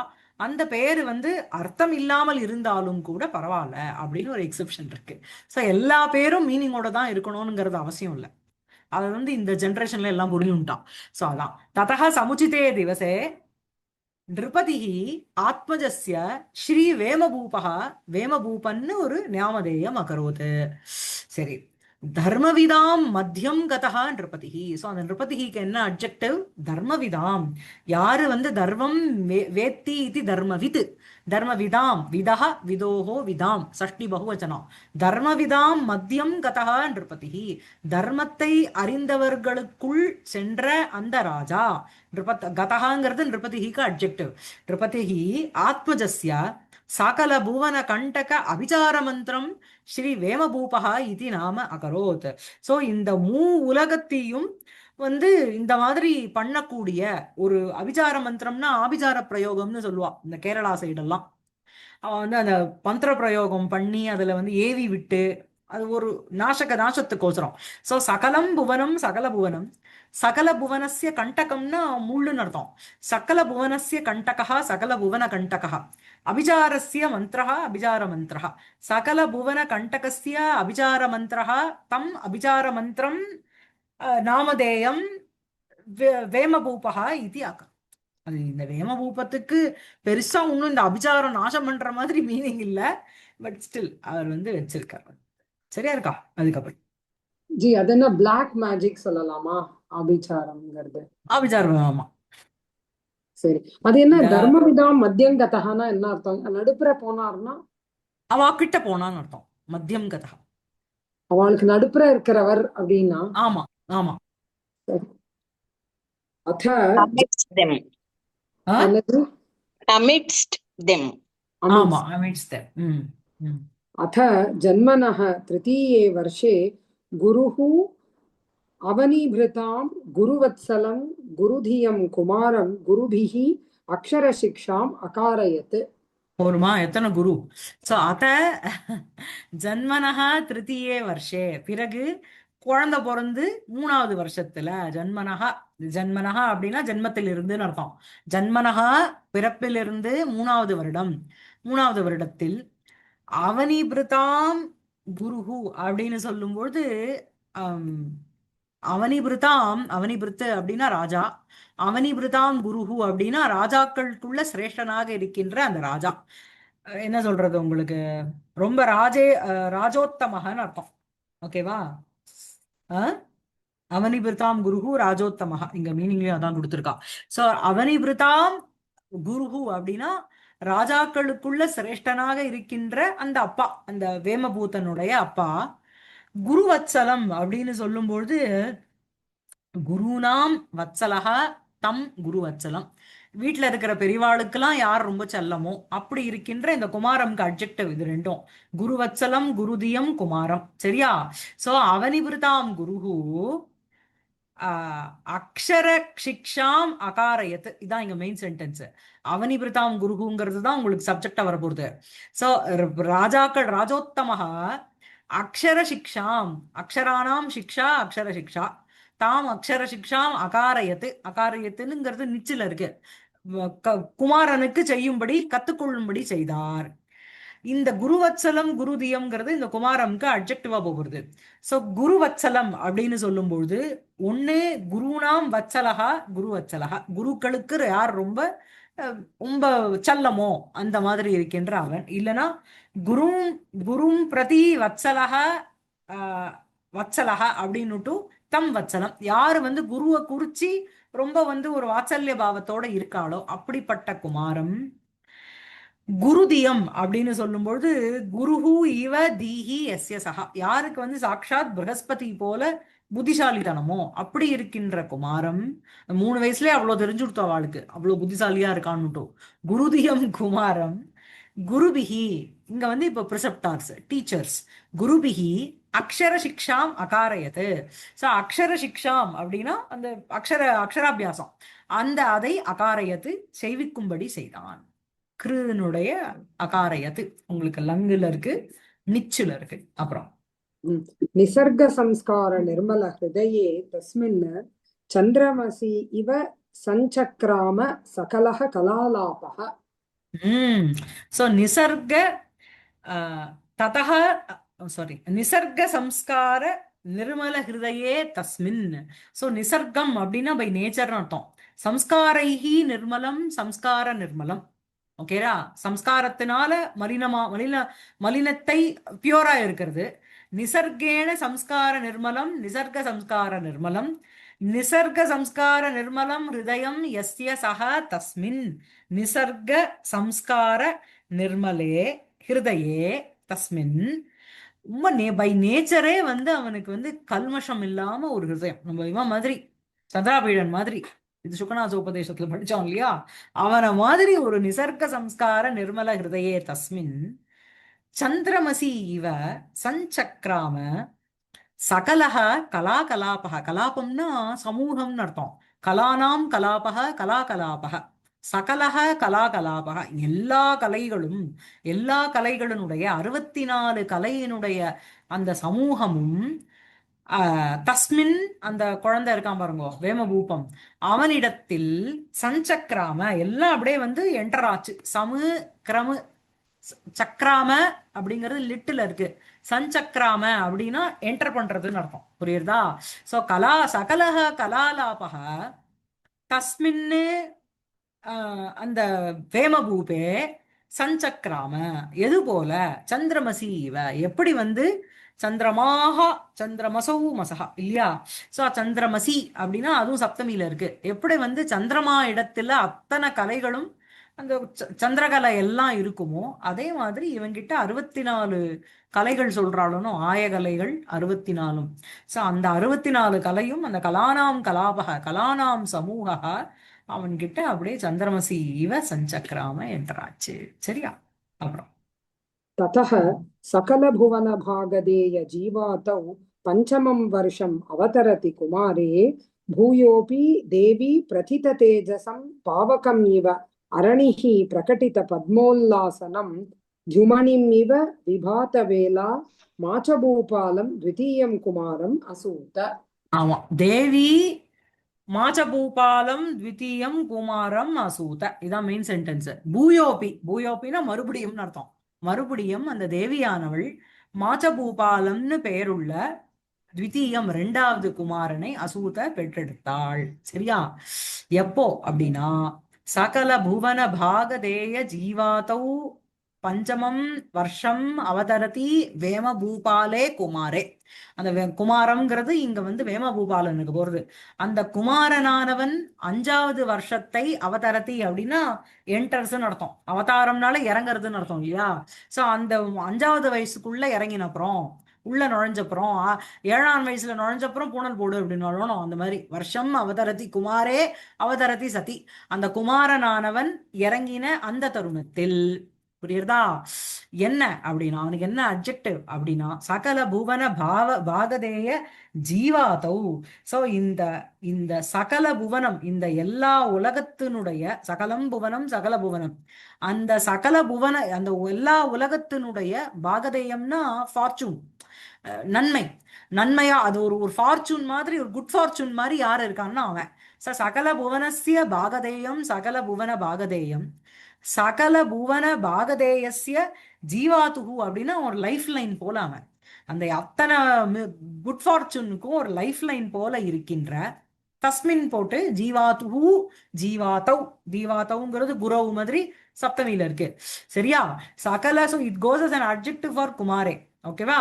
அந்த பெயர் வந்து அர்த்தம் இல்லாமல் இருந்தாலும் கூட பரவாயில்ல அப்படின்னு ஒரு எக்ஸெப்ஷன் இருக்கு. ஸோ எல்லா பேரும் மீனிங்கோட தான் இருக்கணும்ங்கிறது அவசியம் இல்லை. அது வந்து இந்த ஜென்ரேஷன்ல எல்லாம் புரியும்ட்டான். ஸோ அதான் ததா சமுச்சிதே திவசே நிருபதிः ஆத்மஜஸ்ய ஸ்ரீ வேமபூபः வேமபூபன்னு ஒரு ஞாமதேயம் அகரோத். சரி, தர்மவிதாம் மத்தியம் கதா நிருபதிः. ஸோ அந்த நிருபதிக்கு என்ன அட்ஜெக்டிவ்? தர்மவிதாம், யாரு வந்து தர்மம் வேத்தி இது தர்மவித். தர்மவிதாம், விதஹ விதோஹோ விதாம், சஷ்டி பகுவச்சனம். தர்மவிதாம் மத்தியம் கதா நிருபதிः, தர்மத்தை அறிந்தவர்களுக்குள் சென்ற அந்த ராஜா. கதகாங்கிறது நிருபதிக்கு அட்ஜெக்டிவ். நிருபதிஹி ஆத்மஜஸ்ய சகல புவன கண்டக அபிச்சார மந்திரம் ஸ்ரீ வேமபூபா இது நாம அகரோத். ஸோ இந்த உலகத்தையும் வந்து இந்த மாதிரி பண்ணக்கூடிய ஒரு அபிச்சார மந்திரம்னா ஆபிச்சார பிரயோகம்னு சொல்லுவா இந்த கேரளா சைடெல்லாம். அவன் வந்து அந்த மந்திர பிரயோகம் பண்ணி அதுல வந்து ஏவி விட்டு அது ஒரு நாசத்துக்கோசரம். ஸோ சகலம் புவனம் சகல புவனம், சகல புவனஸ்ய கண்டகம்னா முள்ளுன்னு அர்த்தம். சகல புவனஸ்ய கண்டகா சகல புவன கண்டகா, அபிச்சாரஸ்ய மந்திரஹ அபிச்சார மந்திரஹ, சகல புவன கண்டகஸ்ய அபிச்சார மந்திரஹ தம் அபிச்சார மந்திரம் நாமதேயம் வேமபூபா இது அக. அது இந்த வேமபூபத்துக்கு பெருசா ஒன்றும் இந்த அபிச்சாரம் நாசம் பண்ற மாதிரி மீனிங் இல்ல. பட் ஸ்டில் அவர் வந்து வச்சிருக்காரு. சரியா இருக்கா? அதுக்கப்புறம் ஜி அது என்ன பிளாக் மேஜிக் சொல்லலாமா அபிச்சாரம்ங்கிறது? அபிச்சாரம், ஆமா. சரி, அது என்ன இந்த தர்மவிதாம் மத்தியம் கதகானா என்ன அர்த்தம்? நடுப்புற போனார்னா அவ கிட்ட போனான்னு அர்த்தம். மத்தியம் கதா. அவளுக்கு நடுப்புற இருக்கிறவர் அப்படின்னா. ஆமா ஆமா. சரி. அத amidst them. என்னது? Amidst them. ஆமா, amidst them. अथ जन्मनः तृतीये वर्षे गुरुः अवनीभृतां गुरुवत्सलं गुरुधियं कुमारं गुरुभिः अक्षरशिक्षाम् अकारयत्. போருமா? எத்தனை குரு? சோ அத ஜன்மனஹா திருத்தீயே வருஷே, பிறகு குழந்தை பிறந்து 3வது வருஷத்துல. ஜன்மனஹா அப்படின்னா ஜென்மத்தில் இருந்துன்னு அர்த்தம். ஜன்மனஹா பிறப்பிலிருந்து 3வது வருடம், 3வது வருடத்தில் அவனிபிருதாம் குருஹு அப்படின்னு சொல்லும்போது அவனிபிருத்து அப்படின்னா ராஜா, அவனிபிருதாம் குருஹு அப்படின்னா ராஜாக்களுக்குள்ள சிரேஷ்டனாக இருக்கின்ற அந்த ராஜா. என்ன சொல்றது உங்களுக்கு, ரொம்ப ராஜோத்தமகன்னு அர்த்தம். ஓகேவா? அவனிபிருதாம் குருஹு ராஜோத்தமஹா, இங்க மீனிங்லயும் அதான் கொடுத்துருக்கா. சோ அவனிபிருதாம் குருஹு அப்படின்னா ராஜாக்களுக்குள்ள சிரேஷ்டனாக இருக்கின்ற அந்த அப்பா, அந்த வேமபூதனுடைய அப்பா. குருவத்சலம் அப்படின்னு சொல்லும்பொழுது குருநாம் வத்சலகா தம் குருவத்சலம், வீட்டுல இருக்கிற பெரியவாளுக்கெல்லாம் யார் ரொம்ப செல்லமோ அப்படி இருக்கின்ற இந்த குமாரம்க்கு அட்ஜெக்டிவ் இது ரெண்டும். குருவத்சலம் குருதியம் குமாரம். சரியா? சோ அவனிபிருதாம் குருஹு அக்ஷர சிக்ஷாம் அகாரயத், இதான் இங்க மெயின் சென்டென்ஸ். அவனிபிருதாம் குருகுங்கிறது தான் உங்களுக்கு சப்ஜெக்டா வரப்போகுது. சோ ராஜோத்தமஹா அக்ஷர சிக்ஷாம், அக்ஷரானாம் சிக்ஷா அக்ஷர சிக்ஷா, தாம் அக்ஷர சிக்ஷாம் அகாரயத்து. அகாரயத்துங்கிறது நிச்சில இருக்கு. குமாரனுக்கு செய்யும்படி கத்துக்கொள்ளும்படி செய்தார். இந்த குருவத்சலம் குருதியம்ங்கிறது இந்த குமாரம்க்கு அட்ஜெக்டிவா போகிறது. சோ குருவத்சலம் அப்படின்னு சொல்லும்பொழுது ஒண்ணு குருநாம் வத்சலகா குருவத்சலகா, குருக்களுக்கு யார் ரொம்ப ரொம்ப செல்லமோ அந்த மாதிரி இருக்கின்ற அவன். இல்லைன்னா குரும் பிரதி வத்சலகா வத்சலகா அப்படின்னுட்டு தம் வத்சலம், யாரு வந்து குருவை குறிச்சி ரொம்ப வந்து ஒரு வாத்சல்ய பாவத்தோட இருக்காளோ அப்படிப்பட்ட குமாரம். குருதியம் அப்படின்னு சொல்லும்பொழுது குருஹு இவ தீஹி எஸ்ய சகா, யாருக்கு வந்து சாக்ஷாத் பிரகஸ்பதி போல புத்திசாலித்தனமோ அப்படி இருக்கின்ற குமாரம். 3 வயசுலயே அவ்வளவு தெரிஞ்சுடுத்தோம் அவளுக்கு, அவ்வளவு புத்திசாலியா இருக்கான்னுட்டோ. குருதியம் குமாரம் குருபிஹி, இங்க வந்து இப்ப பிரிசெப்டார்ஸ் டீச்சர்ஸ், குருபிஹி அக்ஷர சிக்ஷாம் அகாரயத்து. சோ அக்ஷர சிக்ஷாம் அப்படின்னா அந்த அக்ஷராபியாசம், அந்த அதை அகாரயத்து செய்விக்கும்படி செய்தான். கிருனுடைய அகாரயத்து உங்களுக்கு லங்குல இருக்கு, நிச்சுல இருக்கு. அப்புறம் நிசர்க சம்ஸ்கார நிர்மல ஹிருதயே தஸ்மின் சந்திரமசி இவ சஞ்சக்ராம சகலஹ கலாலாபஹ. சோ நிசர்க ததः சாரி நிசர்க சம்ஸ்கார நிர்மல ஹிருதயே தஸ்மின். சோ நிசர்க்கம் அப்படின்னா பை நேச்சர்னு அர்த்தம். சம்ஸ்காரைஹி நிர்மலம் சம்ஸ்கார நிர்மலம். ஓகேரா? சம்ஸ்காரத்தினால மலினத்தை பியூரா இருக்கிறது. நிசர்கேண சம்ஸ்கார நிர்மலம் நிசர்க சம்ஸ்கார நிர்மலம். நிசர்க சம்ஸ்கார நிர்மலம் ஹிருதயம் யஸ்ய சஹ தஸ்மின் நிசர்க சம்ஸ்கார நிர்மலே ஹிருதயே தஸ்மின். ரொம்ப பை நேச்சரே வந்து அவனுக்கு வந்து கல்மஷம் இல்லாம ஒரு ஹிருதயம். நம்ம இவன் மாதிரி சந்திராபீடன் மாதிரி, இது சுகநாச உபதேசத்துல படிச்சோம் இல்லையா, அவன மாதிரி ஒரு நிசர்க சம்ஸ்கார நிர்மல ஹிருதயே தஸ்மின் சந்திரமசி இவ சஞ்சக்ராம சகலஹ கலாகலாபக. கலாபம்னா சமூகம்னு அர்த்தம். கலானாம் கலாபக கலாகலாபக. சகலஹ கலாகலாபக, எல்லா கலைகளும், எல்லா கலைகளினுடைய 64 கலையினுடைய அந்த சமூகமும் தஸ்மின் அந்த குழந்தை இருக்கான் பாருங்க வேமபூபம், அவனிடத்தில் சஞ்சக்ராம எல்லாம் அப்படியே வந்து என்டர் ஆச்சு. சமு கிரமு சக்ராம அப்படிங்கிறது லிட்டில் இருக்கு. சஞ்சக்ராம அப்படின்னா என்டர் பண்றதுன்னு அர்த்தம். புரியுறதா? சோ கலா சகலஹ கலாலாபக தஸ்மின்னு அந்த வேமபூபே சஞ்சக்ராம. எது போல? சந்திரமசி இவ, எப்படி வந்து சந்திரமாக சந்திரமசௌ மசகா இல்லையா? சோ சந்திரமசி அப்படின்னா அதுவும் சப்தமியில இருக்கு. எப்படி வந்து சந்திரமா இடத்துல அத்தனை கலைகளும் அந்த சந்திரகலை எல்லாம் இருக்குமோ அதே மாதிரி இவங்கிட்ட 64 கலைகள் சொல்றாளும், ஆயகலைகள் 64. சோ அந்த 64 கலையும் அந்த கலானாம் கலாபக கலானாம் சமூக அவன்கிட்ட அப்படியே சந்திரமசி இவ சஞ்சக்ராம என்றாச்சு. சரியா? அப்புறம் ततः सकलभुवनभागधेय जीवातौ पञ्चमं वर्षम् अवतरति कुमारे भूयोऽपि देवी प्रथिततेजसं पावकम् इव अरणिः प्रकटितपद्मोल्लासनं द्युमणिमिव विभातवेला माचभूपालं द्वितीयं कुमारम् असूत. ஆமா, தேவி மாச்சபூபாலம் த்விதீயம் குமாரம் அசூத. இதான் மெயின் சென்டென்ஸ். பூயோபி, பூயோபினா மறுபடியும் அர்த்தம். மறுபடியும் அந்த தேவியானவள் மாச்சபூபாலம்னு பெயருள்ள த்விதீயம் 2வது குமாரனை அசூத பெற்றெடுத்தாள். சரியா? எப்போ அப்படின்னா சகல புவன பாகதேய ஜீவாதௌ பஞ்சமம் வருஷம் அவதரதி வேமபூபாலே குமாரே. அந்த குமாரம்ங்கிறது இங்க வந்து வேமபூபாலனுக்கு போறது. அந்த குமாரனானவன் 5வது வருஷத்தை அவதரதி அப்படின்னா என்டர்ஸ்ன்னு அர்த்தம். அவதாரம்னால இறங்குறதுன்னு அர்த்தம் இல்லையா? சோ அந்த 5வது வயசுக்குள்ள இறங்கின அப்புறம், உள்ள நுழைஞ்சப்புறம், 7ஆம் வயசுல நுழைஞ்சப்புறம் பூனல் போடு அப்படின்னு வரணும். அந்த மாதிரி வருஷம் அவதரதி குமாரே அவதரதி சதி. அந்த குமாரனானவன் இறங்கின அந்த தருணத்தில், புரியுறதா? என்ன அப்படின்னா அவனுக்கு என்ன அட்ஜெக்டிவ் அப்படின்னா சகல புவன பாகதேய ஜீவாதௌ. சோ இந்த இந்த சகல புவனம், இந்த எல்லா உலகத்தினுடைய சகலம் புவனம் சகல புவனம், அந்த சகல புவன அந்த எல்லா உலகத்தினுடைய பாகதேயம்னா ஃபார்ச்சூன், நன்மை. நன்மையா அது ஒரு ஒரு ஃபார்ச்சூன் மாதிரி, ஒரு குட் ஃபார்ச்சூன் மாதிரி யார் இருக்கான்னா அவன். சகல புவனஸ்ய பாகதேயம் சகல புவன பாகதேயம் சகல புவன பாகதேயஸ்ய ஜீவாத்துகு அப்படின்னா ஒரு லைஃப் லைன் போல அவன். அந்த அத்தனை குட் ஃபார்ச்சூனுக்கும் ஒரு லைஃப் லைன் போல இருக்கின்ற தஸ்மின் போட்டு ஜீவாத்துகு ஜீவாத்தௌ. ஜீவாத்தௌங்கிறது குரவு மாதிரி சப்தமியில இருக்கு. சரியா? சகல, so it goes as an adjective for குமாரே. ஓகேவா?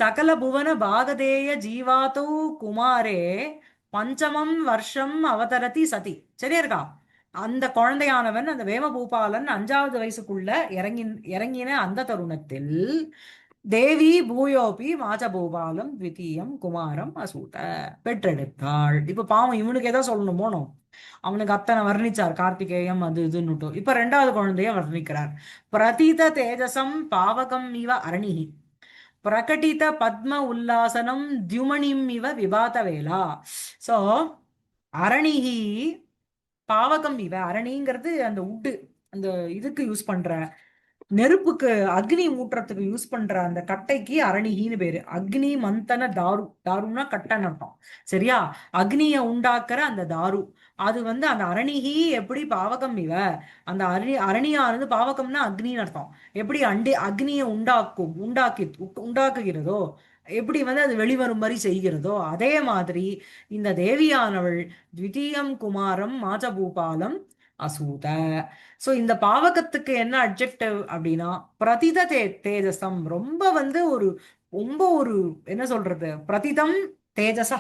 சகல புவன பாகதேய ஜீவாத்தௌ குமாரே பஞ்சமம் வருஷம் அவதரதி சதி. சரியா இருக்கா? அந்த குழந்தையானவன் அந்த வேமபூபாலன் 5வது வயசுக்குள்ள இறங்கின அந்த தருணத்தில் தேவி பூயோபி மாச்சபூபாலம் த்விதீயம் குமாரம் அசூத பெற்றெடுத்தாள். இப்ப பாவம் இவனுக்கு ஏதோ சொல்லணும் போனோம். அவனுக்கு அத்தனை வர்ணிச்சார் கார்த்திகேயம் அது இதுன்னுட்டோம். இப்ப 2வது குழந்தைய வர்ணிக்கிறார். பிரதீத தேஜசம் பாவகம் இவ அரணிஹி பிரகட்டித பத்ம உல்லாசனம் தியுமணிம் இவ விபாத வேலா. சோ அரணிஹி பாவகம் இவ, அரணிங்கிறது அந்த உட்டு, அந்த இதுக்கு யூஸ் பண்ற நெருப்புக்கு அக்னி மூட்டுறதுக்கு யூஸ் பண்ற அந்த கட்டைக்கு அரணிகின்னு பேரு. அக்னி மந்தன தாரு, தாருன்னா கட்டைன்னு அர்த்தம். சரியா? அக்னிய உண்டாக்குற அந்த தாரு, அது வந்து அந்த அரணிகி எப்படி பாவகம் இவ, அந்த அரணியானது பாவகம்னா அக்னின்னு அர்த்தம். எப்படி அக்னியை உண்டாக்குகிறதோ, எப்படி வந்து அது வெளிவரும் மாதிரி செய்கிறதோ, அதே மாதிரி இந்த தேவியானவள் த்விதீயம் குமாரம் மாஜபூபாலம் அசூத. சோ இந்த பாவகத்துக்கு என்ன அட்ஜெக்டிவ் அப்படின்னா பிரதித தேஜசம், ரொம்ப வந்து ரொம்ப என்ன சொல்றது, பிரதிதம் தேஜசா,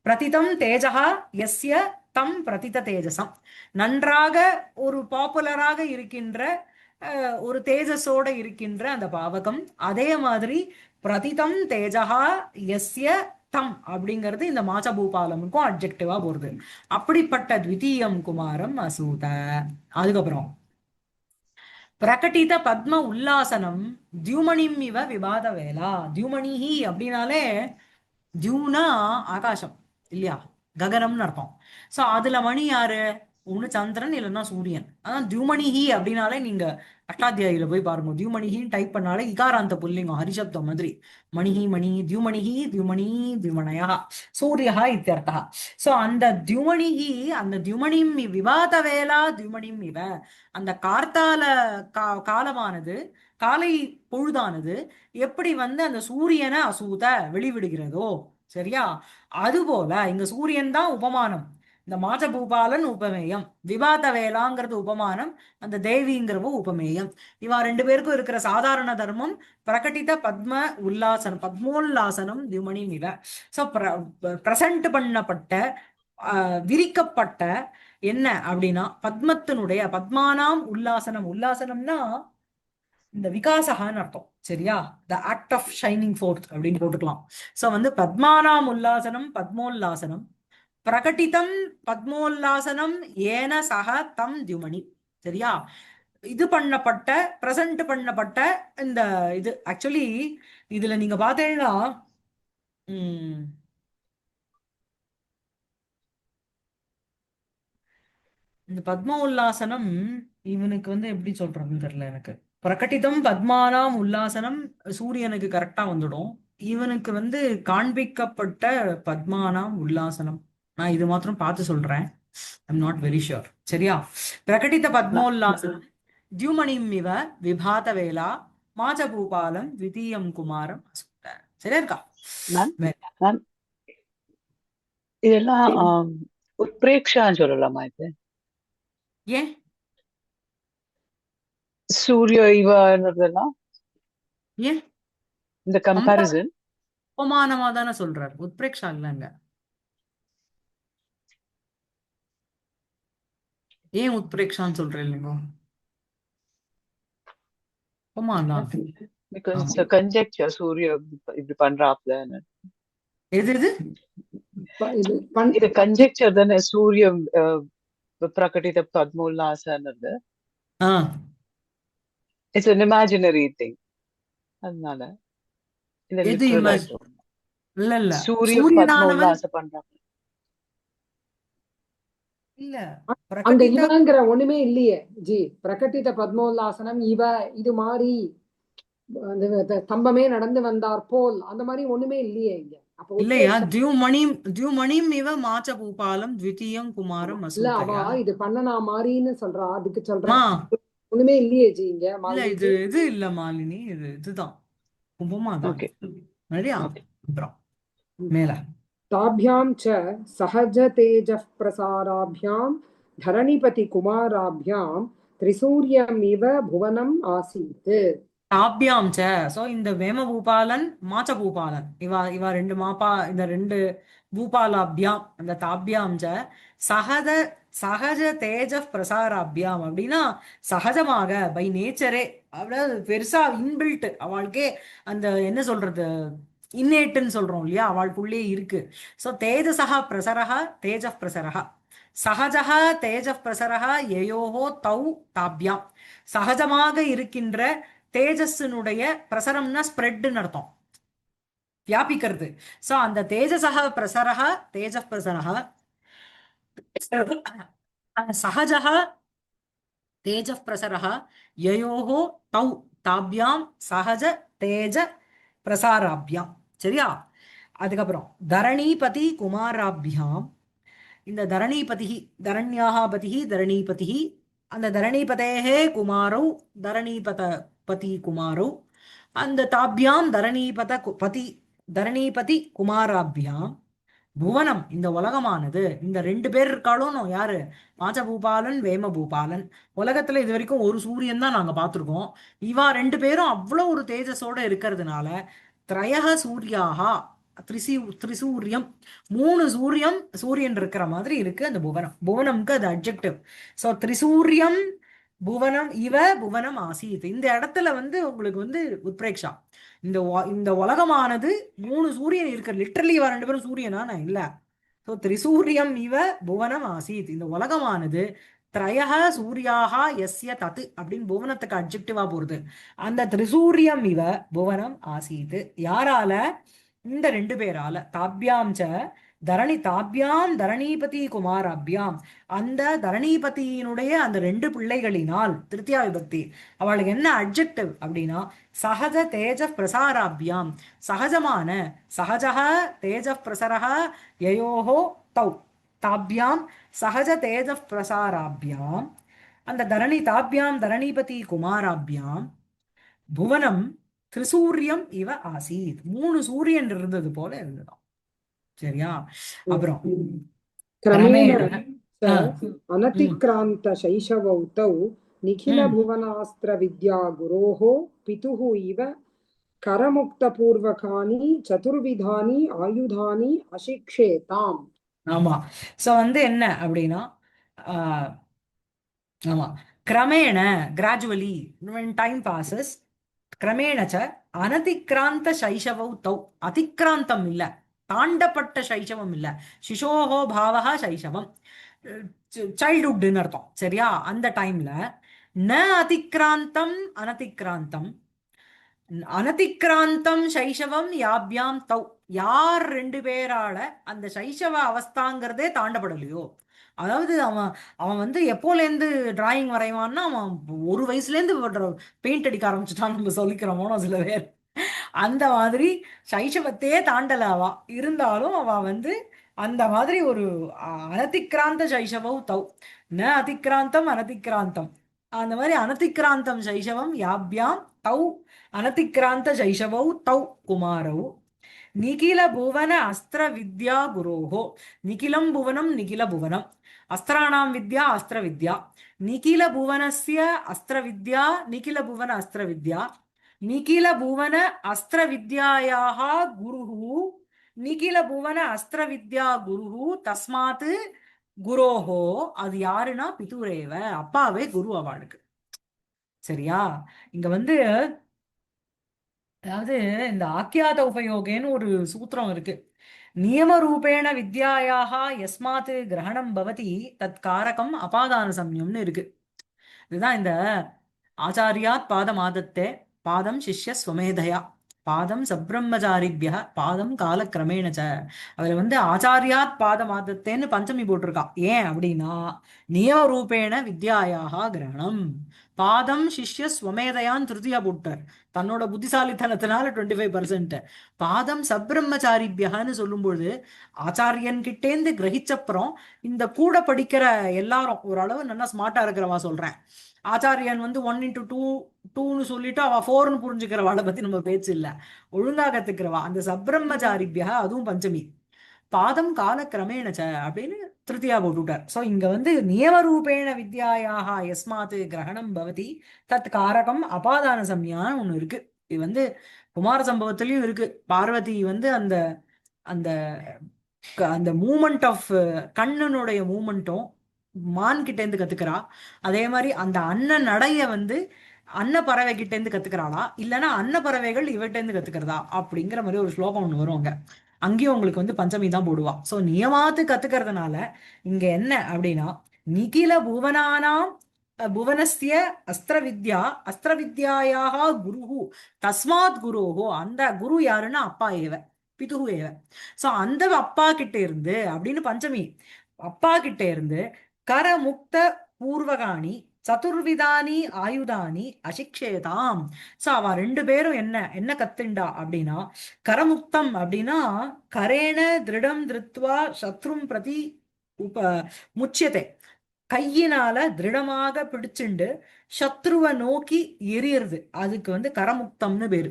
பிரதிதம் தேஜகா எஸ்ய தம் பிரதித தேஜசம், நன்றாக ஒரு பாப்புலராக இருக்கின்ற ஒரு தேஜஸோட இருக்கின்ற அந்த பாவகம். அதே மாதிரி பிரதிதம் தேஜகா எஸ்ய தம் அப்படிங்கிறது இந்த மாசபூபாலமுக்கும் அட்ஜெக்டிவா போறது. அப்படிப்பட்ட த்விதீயம் குமாரம் அசூத. அதுக்கப்புறம் பிரகட்டித பத்ம உல்லாசனம் தியூமணிம் இவ விபாத வேலா. தியூமணிஹி அப்படின்னாலே தியூனா ஆகாசம் இல்லையா, ககனம்னு அர்த்தம். சோ அதுல மணி யாரு, ஒண்ணு சந்திரன் இல்லைன்னா சூரியன். அதான் தியூமணிஹி அப்படின்னாலே நீங்க அஷ்டாத்தியாயில போய் பாருங்க, தியூமணிஹின்னு டைப் பண்ணாலே இகாராந்த புல்லிங்கம் ஹரிசப்தம் மாதிரி. மணிஹி மணி தியூமணிஹி தியூமணி தியூமணயா சூரியஹா இத்தியர்த்தா. சோ அந்த தியூமணிஹி, அந்த தியூமணிம் விவாத வேலா தியூமணிம் இவ, அந்த கார்த்தால காலமானது, காலை பொழுதானது எப்படி வந்து அந்த சூரியனை அசூத வெளிவிடுகிறதோ, சரியா, அதுபோல இங்க சூரியன் தான் உபமானம், இந்த மாஜபூபாலன் உபமேயம், விவாத வேளாங்கிறது உபமானம், அந்த தேவிங்கிறவ உபமேயம். இவா ரெண்டு பேருக்கும் இருக்கிற சாதாரண தர்மம் பிரகட்டித பத்ம உல்லாசனம், பத்மோல்லாசனம் தியுமணி நில. சோ பிரசன்ட் பண்ணப்பட்ட விரிக்கப்பட்ட என்ன அப்படின்னா பத்மத்தினுடைய, பத்மானாம் உல்லாசனம், உல்லாசனம்னா இந்த விகாசகான்னு அர்த்தம், சரியா, the act of shining forth அப்படின்னு போட்டுக்கலாம். சோ வந்து பத்மானாம் உல்லாசனம் பத்மோல்லாசனம் பிரகட்டிதம் பத்மோல்லாசனம் ஏன சக தம் தியுமணி, சரியா, இது பண்ணப்பட்ட பிரசன்ட் பண்ணப்பட்ட இந்த இது ஆக்சுவலி இதுல நீங்க பாத்தீங்கன்னா இந்த பத்ம உல்லாசனம் இவனுக்கு வந்து எப்படி சொல்றதுன்னு தெரியல எனக்கு. பிரகட்டிதம் பத்மானாம் உல்லாசனம் சூரியனுக்கு கரெக்டா வந்துடும். இவனுக்கு வந்து காண்பிக்கப்பட்ட பத்மானாம் உல்லாசனம், நான் இது மாத்திரம் பார்த்து சொல்றேன், ஐம் நாட் வெரி ஷுர், சரியா. பிரகட்டித பத்மோல்லாசனம் தியூமணிம் இவ விபாத வேலா மாஜபூபாலம் த்விதீயம் குமாரம் அசுத்த. சரியா இருக்கா? மேம் மேம் இதெல்லாம் உத்பிரேக்ஷான்னு சொல்லலாமா இது? ஏன் சூரிய இவன்றதெல்லாம் ஏன் இந்த கம்பேரிசன் உபமானமா தானே சொல்றார், உத்பிரேக்ஷா இல்லைங்க. ஏன் உத்பிரேக்ஷான்னு சொல்றேன் இல்லைங்க, உபமானம். பிகாஸ் ஆமா. இட்ஸ் கன்ஜெக்சர், சூரிய இப்படி பண்றாப்ல. எது இது இது கன்ஜெக்சர் தானே, சூரிய பிரகட்டித பத்மோல்லாசன்றது. It's an imaginary thing. அதனால இந்த எது இல்ல இல்ல சூரிய சூரியனானவன் பத்மோல்லாச பண்றாங்க இல்ல, அங்க பிரகட்டித இவங்கிற ஒண்ணுமே இல்லையே ஜி. பிரகட்டித பத்மோல்லாசனம் இவ, இது மாதிரி அந்த ஸ்தம்பமே நடந்து வந்தார் போல் அந்த மாதிரி ஒண்ணுமே இல்லையே இங்க. அப்ப இல்லையா, தியூமணிம் இவ மாச்ச பூபாலம் த்விதீயம் குமாரம் இல்ல, அவ அசூதயா. இது பண்ணனா மாதிரின்னு சொல்றா, அதுக்கு சொல்றா. மா ஒண்ணுமே இல்லையே ஜி இங்க. இல்ல இது இது இல்ல மாலினி, இதுதான் உபமாதான். ஓகே சரியா, ஓகே. அப்புறம் மேல ताभ्यां च सहजतेजः प्रसाराभ्यां धरणिपतिकुमाराभ्यां त्रिसूर्यमिव भुवनम् आसीत्. தாபியாம் ச. சோ இந்த வேம பூபாலன் மாச்ச பூபாலன், இவா ரெண்டு மாப்பா, இந்த ரெண்டு பூபாலாபியாம், அந்த தாபியாம் ச சகஜ சகஜ தேஜ பிரசாராபியாம் அப்படின்னா சகஜமாக பை நேச்சரே, அதாவது பெருசா இன்பில்ட் அவளுக்கே அந்த என்ன சொல்றது இன்னேட்டுன்னு சொல்றோம் இல்லையா, அவளுக்குள்ளே இருக்கு. சோ தேஜசா பிரசரஹ தேஜ பிரசரஹ சகஜா தேஜ பிரசரஹ யயோஹோ தௌ தாபியாம், சகஜமாக இருக்கின்ற தேஜஸினுடைய பிரசரம்னா ஸ்ப்ரெட்னு அர்த்தம், வியாபிக்கிறது. சோ அந்த தேஜசக பிரசரஹ தேஜ பிரசரஹ சகஜஹ தேஜ பிரசரஹ யயோஹோ தௌ தாபியாம் சகஜ தேஜ பிரசாராபியாம், சரியா. அதுக்கப்புறம் தரணீபதி குமாராபியாம் இந்த தரணீபதி, தரண்யாக பதி, தரணீபதி, அந்த தரணீபதேஹே குமாரௌ, தரணீபத பதி குமாரௌ, அந்த தாபியாம் தரணீபத பதி, தரணீபதி குமாராபியாம் புவனம், இந்த உலகமானது, இந்த ரெண்டு பேர் இருக்காலும் யாரு, பாஞ்சபூபாலன் வேமபூபாலன். உலகத்துல இது வரைக்கும் ஒரு சூரியன் தான் நாங்க பார்த்திருக்கோம். இவா ரெண்டு பேரும் அவ்வளவு ஒரு தேஜஸோட இருக்கிறதுனால திரயக சூர்யாகா, திரிசூரியம், மூணு சூரியன் இருக்கிற மாதிரி இருக்கு அந்த புவனம். புவனம்க்கு அது அட்ஜெக்டிவ். சோ திரிசூரியம் புவனம் இவ புவனம் ஆசீத். இந்த இடத்துல உங்களுக்கு உத்பிரேக்ஷா, இந்த உலகமானது மூணு சூரியன் இருக்கு. லிட்டரலி இவ ரெண்டு பேரும் சூரியனா இல்ல. சோ திரிசூரியம் இவ புவனம் ஆசீத். இந்த உலகமானது திரயக சூர்யாக எஸ்ய தத்து அப்படின்னு புவனத்துக்கு அட்ஜெக்டிவா போறது. அந்த திரிசூரியம் இவ புவனம் ஆசீத் யாரால, இந்த ரெண்டு பேரால. தாபியாம் ச தாபியாம் தரணீபதி குமாராபியாம், அந்த தரணீபதியினுடைய அந்த ரெண்டு பிள்ளைகளினால், திருத்தியா விபக்தி, அவளுக்கு என்ன அட்ஜெக்டிவ் அப்படின்னா சகஜ தேஜ பிரசாராபியாம், சகஜமான, சகஜக தேஜ பிரசரக யயோஹோ தௌ, தாபியாம் சகஜ தேஜ பிரசாராபியாம், அந்த தாபியாம் தரணீபதி குமாராபியாம் புவனம் திரிசூரியம் இவ ஆசீத், மூணு சூரியன் இருந்தது போல இருந்ததாம். சரியா? அப்புறம் கிரமேண கிரமேண அனதிக்ராந்த சைஷவௌ தௌ நிகில புவனாஸ்திர வித்யா குரோஹோ பிதுஹ இவ கரமுக்த பூர்வகானி சதுர்விதானி ஆயுதானி அசிக்ஷேதாம். ஆமா. சோ என்ன அப்படின்னா, ஆமா, கிரமேண, கிராஜுவலி, when time passes, கிரமேணச்ச அனதிக்ராந்த சைஷவௌ தௌ, அதிக்ராந்தம் இல்ல, தாண்டப்பட்ட சைஷவம் இல்ல, சிசோஹோ பாவகா சைஷவம், சைல்ட்ஹுட்னு அர்த்தம். சரியா? அந்த டைம்ல ந அதிக்ராந்தம் அனதிக்ராந்தம், அனதிக்ராந்தம் சைஷவம் யாபியாம் தௌ, யார் ரெண்டு பேரால அந்த சைஷவ அவஸ்தாங்கிறதே தாண்டப்படலையோ, அதாவது அவன் எப்போலேருந்து டிராயிங் வரைவான்னா, அவன் ஒரு வயசுலேருந்து பெயிண்ட் அடிக்க ஆரம்பிச்சுட்டான் நம்ம சொல்லிக்கிறோமோ சில பேர். அந்த மாதிரி சைஷவத்தையே தாண்டல அவ, இருந்தாலும் அவ அந்த மாதிரி ஒரு அனதிக்ராந்த சைஷவௌ தௌ, ந அதிக்ராந்தம் அனதிக்ராந்தம், அந்த மாதிரி அனதிக்ராந்தம் சைஷவம் யாபியாம் தௌ, அனதிக்ராந்த சைஷவௌ தௌ குமாரௌ நிகில புவன அஸ்திர வித்யா குரோஹோ, நிகிலம் புவனம் நிகில புவனம், அஸ்திராணாம் வித்யா அஸ்திர வித்யா, நிகில புவனஸ்ய அஸ்திர வித்யா நிகில புவன அஸ்திர வித்யா, நிகில புவன அஸ்திர வித்யாயாக குருஹு, நிகில புவன அஸ்திர வித்யா குருஹு தஸ்மாத் குரோஹோ, அது யாருன்னா பிதுரேவ, அப்பாவே குரு அவளுக்கு. சரியா? இங்க அதாவது இந்த ஆக்கியாத உபயோகேன்னு ஒரு சூத்திரம் இருக்கு. நியம ரூபேண வித்யாயாக யஸ்மாத் கிரகணம் பவதி தத் காரகம் அபாதான சம்யம்னு இருக்கு. இதுதான் இந்த ஆச்சாரியாத் பாதமாதத்தே பாதம் சிஷ்ய ஸ்வமேதயா பாதம் சப்ரம்மச்சாரிபிய பாதம் காலக்கிரமேணச்ச. அதுல ஆச்சாரியாத் பாதமாதத்தேன்னு பஞ்சமி போட்டிருக்கா. ஏன் அப்படின்னா நியம ரூபேண வித்யாயாக கிரகணம், பாதம் சிஷ்ய ஸ்வமேதையான் திருத்தியா போட்டார். தன்னோட புத்திசாலித்தனத்தினால 25%. பாதம் சப்ரம்மச்சாரிபியன்னு சொல்லும்பொழுது ஆச்சாரியன் கிட்டேந்து கிரகிச்சப்புறம் இந்த கூட படிக்கிற எல்லாரும் ஓரளவு நல்லா ஸ்மார்ட்டா இருக்கிறவா சொல்றேன். ஆச்சாரியன் 1 into 2ன்னு சொல்லிட்டு அவ 4ன்னு புரிஞ்சுக்கிறவாளை பத்தி நம்ம பேச்சு இல்ல, ஒழுங்கா கத்துக்கிறவா அந்த சப்ரம்மச்சாரிபியா, அதுவும் பஞ்சமி. பாதம் கால கிரமேணச்ச அப்படின்னு திருத்தியா போட்டுட்டார். சோ இங்க நியம ரூபேண வித்யாயாக யஸ்மாத் கிரகணம் பவதி தத் காரகம் அபாதான சம்யான்னு ஒண்ணு இருக்கு. இது குமார சம்பவத்திலயும் இருக்கு. பார்வதி அந்த அந்த அந்த மூமெண்ட் ஆஃப் கண்ணனுடைய மூமெண்ட்டும் மான் கிட்ட இருந்து கத்துக்கிறா. அதே மாதிரி அந்த அன்ன நடைய அன்ன பறவை கிட்ட இருந்து கத்துக்கிறாளா, இல்லைன்னா அன்ன பறவைகள் இவட்ட இருந்து கத்துக்கிறதா அப்படிங்கிற மாதிரி ஒரு ஸ்லோகம் ஒண்ணு வருவாங்க. அங்கேயும் உங்களுக்கு பஞ்சமி தான் போடுவா. சோ நியமாத்து கத்துக்கிறதுனால இங்க என்ன அப்படின்னா நிகில புவனானாம் புவனஸ்ய அஸ்திர வித்யா அஸ்திர வித்யாயாக குருஹு தஸ்மாத் குரோஹோ, அந்த குரு யாருன்னா அப்பா ஏவ பிதுகு ஏவ. சோ அந்த அப்பா கிட்ட இருந்து அப்படின்னு பஞ்சமி, அப்பா கிட்ட இருந்து கரமுக்த பூர்வகாணி சதுர்விதானி ஆயுதானி அசிக்ஷேதாம். சோ அவ ரெண்டு பேரும் என்ன கத்துண்டா அப்படின்னா, கரமுக்தம் அப்படின்னா கரேண திருடம் திருத்வா சத்ரும் பிரதி உப முச்சியத்தை கையினால திருடமாக பிடிச்சுண்டு சத்ருவை நோக்கி எரியறது. அதுக்கு வந்து கரமுக்தம்னு பேரு.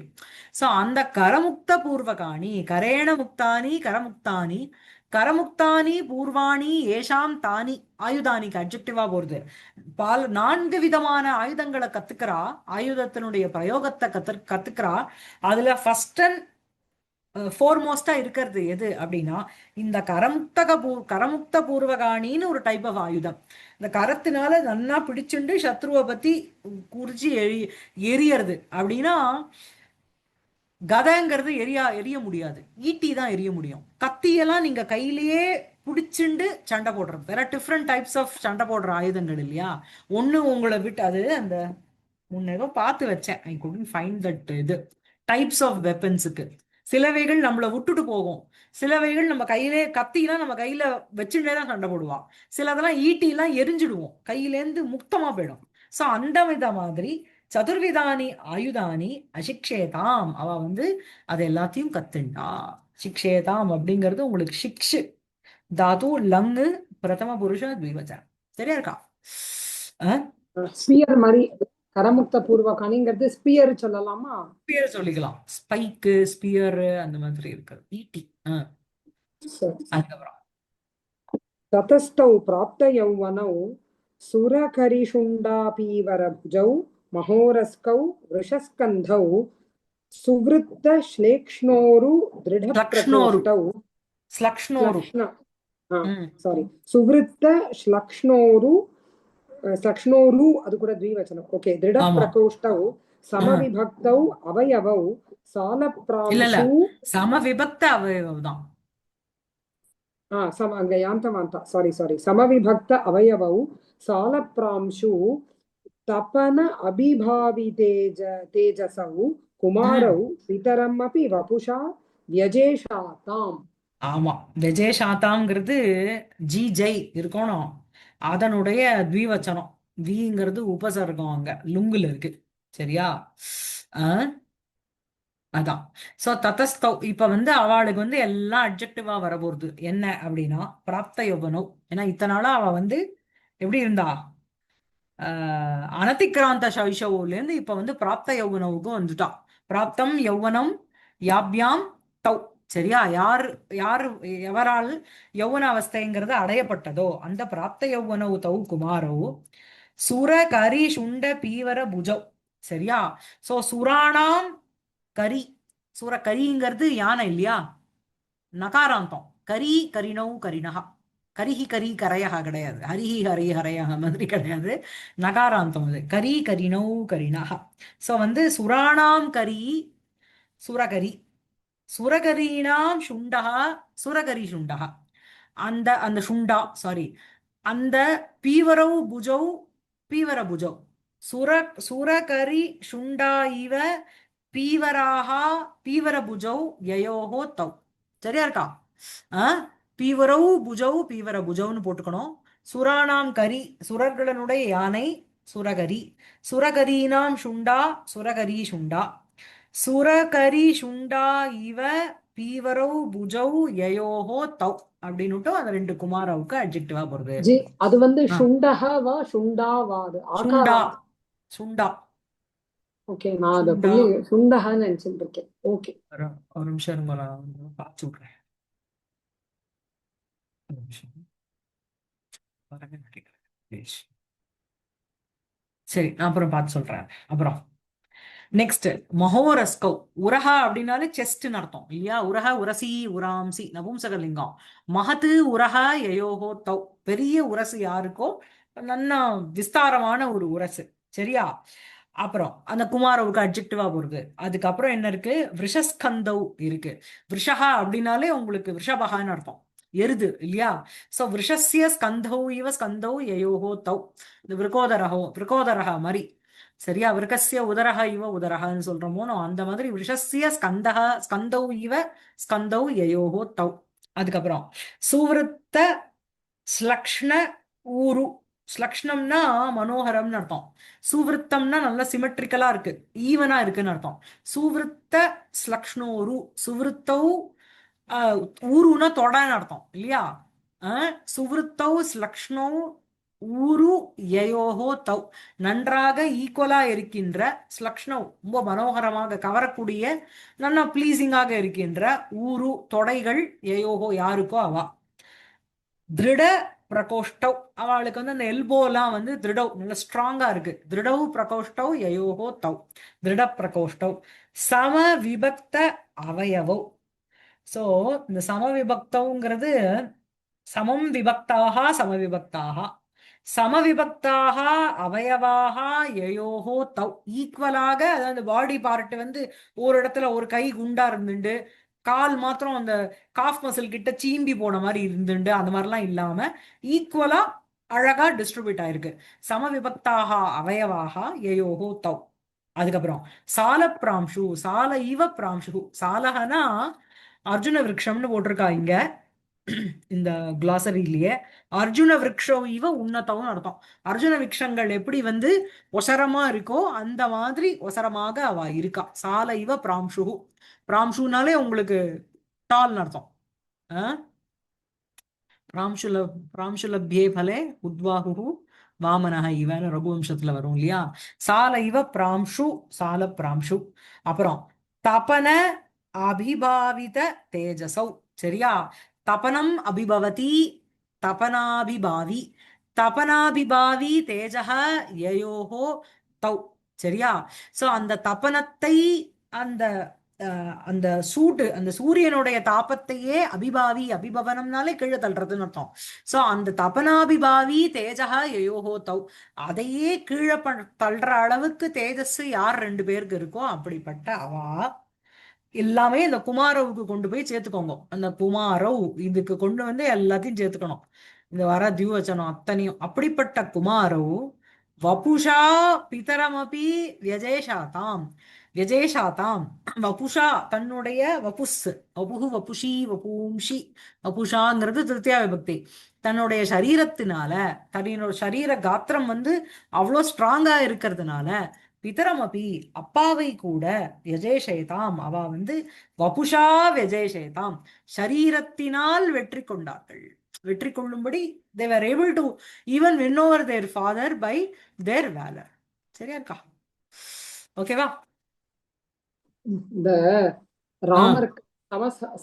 சோ அந்த கரமுக்த பூர்வகாணி கரேண முக்தானி கரமுக்தானி கரமுக்தானி பூர்வாணி ஏஷாம் தானி ஆயுதானிக்கு அட்ஜெக்டிவா போறது. 4 விதமான ஆயுதங்களை கத்துக்கிறா, ஆயுதத்தினுடைய பிரயோகத்தை கத்துக்கிறா. அதுல ஃபர்ஸ்ட் அண்ட் ஃபோர்மோஸ்டா இருக்கிறது எது அப்படின்னா இந்த கரமுக்த பூர்வகாணின்னு ஒரு டைப் ஆஃப் ஆயுதம். இந்த கரத்தினால நன்னா பிடிச்சுண்டு சத்ருவை பத்தி குறிச்சு எரியறது. அப்படின்னா கதைங்கிறது எரிய முடியாது, ஈட்டி தான் எரிய முடியும். கத்தியெல்லாம் நீங்க கையிலேயே பிடிச்சுண்டு சண்டை போடுறது. வேற டிஃப்ரெண்ட் டைப்ஸ் ஆஃப் சண்டை போடுற ஆயுதங்கள் இல்லையா. ஒண்ணு உங்களை விட்டு அது அந்த முன்ன ஏதோ பார்த்து வச்சேன், ஐ குடன்ட் ஃபைண்ட் தட் இது டைப்ஸ் ஆஃப் வெப்பன்ஸுக்கு. சிலவைகள் நம்மளை விட்டுட்டு போகும், சிலவைகள் நம்ம கையிலே கத்திலாம் நம்ம கையில வச்சுட்டே தான் சண்டை போடுவான், சிலதெல்லாம் ஈட்டிலாம் எரிஞ்சிடுவோம், கையிலேருந்து முக்தமா போயிடும். சோ அந்த வித மாதிரி சதுர்விதானி ஆயுதானி அசிக்ஷேதாம், அவ வந்து அது எல்லாத்தையும் கத்துண்டா. சிக்ஷேதாம் அப்படிங்கிறது உங்களுக்கு சிக்ஷு தாது லங்கு பிரதம புருஷ த்விவச்சனம். சரியா இருக்கா? ஸ்பியர் மாதிரி கரமுக்த பூர்வகாணிங்கிறது ஸ்பியர் சொல்லலாமா? ஸ்பியர் சொல்லிக்கலாம், ஸ்பைக்கு ஸ்பியர் அந்த மாதிரி இருக்கிறது ஈட்டி. அதுக்கப்புறம் ததஸ்தௌ பிராப்த யௌவனௌ சுரகரிஷுண்டாபீவரபுஜௌ மகோரஸ்கௌ ரிஷஸ்கந்தௌ சுவ்ருத்த ஸ்லேக்ஷ்ணோரு திருடப்பிரகோஷ்டௌ ஸ்லக்ஷ்ணோரு சாரி சுவ்ருத்த ஸ்லக்ஷ்ணோரு ஸ்லக்ஷ்ணோரு அது கூட த்விவச்சனம். ஓகே. திருடப்பிரகோஷ்டௌ சமவிபக்தௌ அவயவௌ சாலப்ராம்சு சமவிபக்த அவயவம் தான். அங்க யாந்தமாந்தா சாரி சமவிபக்த அவயவௌ சாலப்ராம்சு தபன அபிபாவி தேஜசௌ குமாரௌ பிதரம் அபி வபுஷா வியஜேஷாதாம். ஆமா, விஜயசாத்தாங்கிறது ஜி ஜெய் இருக்கணும், அதனுடைய த்விவச்சனம். விங்கிறது உபசர்க்கம், அங்க லுங்குல இருக்கு. சரியா? அதான். சோ ததஸ்தௌ இப்ப வந்து அவளுக்கு வந்து எல்லாம் அட்ஜெக்டிவா வரப்போகுது. என்ன அப்படின்னா பிராப்த யௌவனௌ. ஏன்னா இத்தனை நாளா அவ வந்து எப்படி இருந்தா, அனதிக்ராந்த சைஷவோல இருந்து இப்ப வந்து பிராப்த யௌவனவுக்கு வந்துட்டா. பிராப்தம் யௌவனம் யாப்யாம் தௌ. சரியா? யார் எவரால் யௌவன அவஸ்தைங்கிறது அடையப்பட்டதோ அந்த பிராப்த யௌவனவு தௌ குமாரோ சுர கரி சுண்ட பீவர புஜௌ. சரியா? சோ சுராணாம் கரி, சூர கரிங்கிறது யானை இல்லையா, நகாராந்தம். கரி கரிணௌ கரிணஹா, கரிஹி கரி கரையஹா கிடையாது, ஹரிஹி ஹரி ஹரையஹா மாதிரி கிடையாது, நகாராந்தம் அது. கரி கரிணௌ கரிணஹா. சோ வந்து சுராணாம் கரி சுரகரி, சுரகரீணாம் சுண்டஹா சுரகரி சுண்டஹா. அந்த அந்த சுண்டா சாரி அந்த பீவரவு புஜௌ பீவர புஜௌ சுர சுரகரி சுண்டா இவ பீவராகா பீவர புஜௌ யயோஹோ தௌ. சரியா இருக்கா? பீவரவு புஜௌ பீவர புஜௌன்னு போட்டுக்கணும். சுராணாம் கரி சுரர்களுடைய யானை சுரகரி, சுரகரீனாம் சுண்டா சுரகரி சுண்டா, சுரகரி சுண்டா இவ பீவரவு புஜௌ யயோஹோ தௌ அப்படின்னுட்டு அந்த 2 குமாரவுக்கு அட்ஜெக்டிவா போறது. ஜி அது வந்து சுண்டஹவா சுண்டாவா? அது சுண்டா ஆகாரம். சுண்டா. ஓகே, நான் அதை சுண்டா புள்ளி சுண்டஹன்னு நினைச்சிட்டு இருக்கேன். ஓகே. ஒரு நிமிஷம் இருங்க, நான் பார்த்து விடுறேன். ஒரு நிமிஷம் வரவே மாட்டேங்குது. Please. சரி, நான் அப்புறம் பார்த்து சொல்றேன். அப்புறம் நெக்ஸ்ட் மகோரஸ்கௌ. உரஹா அப்படின்னாலே செஸ்ட்னு அர்த்தம் இல்லையா? உரஹ உரசி உராம்சி நபும்சகலிங்கம். மகத்து உரஹா யயோஹோ தௌ. பெரிய உரசு யாருக்கோ நல்ல விஸ்தாரமான ஒரு உரசு. சரியா? அப்புறம் அந்த குமாரவுக்கு அட்ஜெக்டிவா போறது. அதுக்கப்புறம் என்ன இருக்கு? விஷஸ்கந்தௌ இருக்கு. விஷஹா அப்படின்னாலே உங்களுக்கு விஷபகான்னு அர்த்தம், எருது இல்லையா? சோ விஷஸ்ய ஸ்கந்தௌ இவ ஸ்கந்தௌ யயோஹோ தௌ. இந்த விருகோதரஹா மாதிரி. சரியா? விருகஸ்ய உதரஹ இவ உதரஹன்னு சொல்றோமோ அந்த மாதிரி விஷஸ்ய ஸ்கந்தௌ இவ ஸ்கந்தௌ யயோஹோ தௌ. அதுக்கப்புறம் சுவிருத்த ஸ்லக்ஷ்ண ஊரு. ஸ்லக்ஷ்ணம்னா மனோகரம்னு அர்த்தம், சுவிருத்தம்னா நல்ல சிமெட்ரிக்கலா இருக்கு, ஈவனா இருக்குன்னு அர்த்தம். சுவிருத்த ஸ்லக்ஷ்ணோரு சுவிருத்தௌ ஊருன்னா தொடான்னு அர்த்தம் இல்லையா? சுவிருத்தௌ ஸ்லக்ஷ்ணௌ ஊரு யயோஹோ தௌ, நன்றாக ஈக்குவலா இருக்கின்ற, ஸ்லக்ஷ்ணௌ ரொம்ப மனோகரமாக கவரக்கூடிய, நல்லா பிளீசிங்காக இருக்கின்ற, ஊரு தொடைகள், யயோஹோ யாருக்கோ அவா, திருட பிரகோஷ்டவ் அவளுக்கு வந்து அந்த எல்போலாம் வந்து திருடவ் நல்ல ஸ்ட்ராங்கா இருக்கு, திருடவ் பிரகோஷ்டவ் யயோஹோ தௌ, திருட பிரகோஷ்டவ், சம விபக்த அவயவோ. சோ இந்த சமவிபக்தங்கிறது சமம் விபக்தாக சமவிபக்தாக, சமவிபக்தாக அவயவாக யயோஹோ தௌ, ஈக்குவலாக, அதாவது பாடி பார்ட் வந்து ஒரு இடத்துல ஒரு கை குண்டா இருந்துண்டு கால் மாத்திரம் அந்த காஃப் மசில் கிட்ட சீம்பி போன மாதிரி இருந்துண்டு அந்த மாதிரிலாம் இல்லாம ஈக்குவலா அழகா டிஸ்ட்ரிபியூட் ஆயிருக்கு. சமவிபக்தாக அவயவாக யயோஹோ தௌ. அதுக்கப்புறம் சால பிராம்சு, சால இவ பிராம்சு, சாலகனா அர்ஜுன விருட்சம்னு போட்டிருக்கா இங்க இந்த கிளாசரியிலேயே. அர்ஜுன விருட்சம் இவ உன்னதம்னு அர்த்தம். அர்ஜுன விருட்சங்கள் எப்படி வந்து ஒசரமா இருக்கோ அந்த மாதிரி ஒசரமாக அவ இருக்கா. சால இவ பிராம்சு, பிராம்சுனாலே உங்களுக்கு டால்னு அர்த்தம். பிராம்சுல பிராம்சுலப்யே பலே உத்வாகு வாமனஹ இவன்னு ரகுவம்சத்துல வரும் இல்லையா. சால இவ பிராம்சு, சால பிராம்சு. அப்புறம் தபன அபிபாவித தேஜசௌ, சரியா. தபனம் அபிபவதி, தபனாபிபாவி, தபனாபிபாவி தேஜஹ யயோஹோ தௌ, சரியா. சோ அந்த தபனத்தை, அந்த அந்த சூட்டு, அந்த சூரியனுடைய தாபத்தையே அபிபாவி, அபிபவனம்னாலே கீழே தள்ளுறதுன்னு அர்த்தம். சோ அந்த தபனாபிபாவி தேஜஹா யயோஹோ தௌ, அதையே கீழே தள்ளுற அளவுக்கு தேஜஸ் யார் ரெண்டு பேருக்கு இருக்கோ அப்படிப்பட்ட அவா எல்லாமே இந்த குமாரவுக்கு கொண்டு போய் சேர்த்துக்கோங்க. அந்த குமாரவ் இதுக்கு கொண்டு வந்து எல்லாத்தையும் சேர்த்துக்கணும், இந்த வர தியூவச்சனம் அத்தனையும். அப்படிப்பட்ட குமாரவ் வபுஷா பிதரமபி வியஜேஷாதாம், வியஜேஷாதாம், வபுஷா தன்னுடைய வபுஸ், வபுகு வபுஷி வபூம்ஷி, வபுஷாங்கிறது திருத்தியா விபக்தி, தன்னுடைய சரீரத்தினால, தன்னோட சரீர காத்திரம் வந்து அவ்வளோ ஸ்ட்ராங்கா இருக்கிறதுனால, பிதரமபி அப்பாவை கூட, வியஜேஷேதாம் அவ வந்து வபுஷா வியஜேஷேதாம் சரீரத்தினால் வெற்றி கொண்டார்கள், வெற்றி கொள்ளும்படி they were able to even win over their father by their valor. சரியா இருக்கா? ஓகேவா? இந்த ராமருக்கு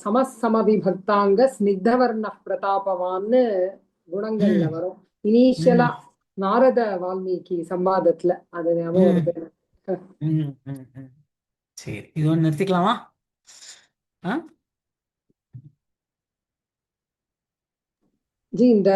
சமசமவிபக்தாங்க ஸ்னிக்தவர்ண பிரதாபவான்னு குணங்கள்ல வரும். இனிஷியலா நாரத வால்மீகி சம்பாதத்துல அது ஞாபகம் வருது எனக்கு. சரி, இது ஒன்று நிறுத்திக்கலாமா? ஜி இந்த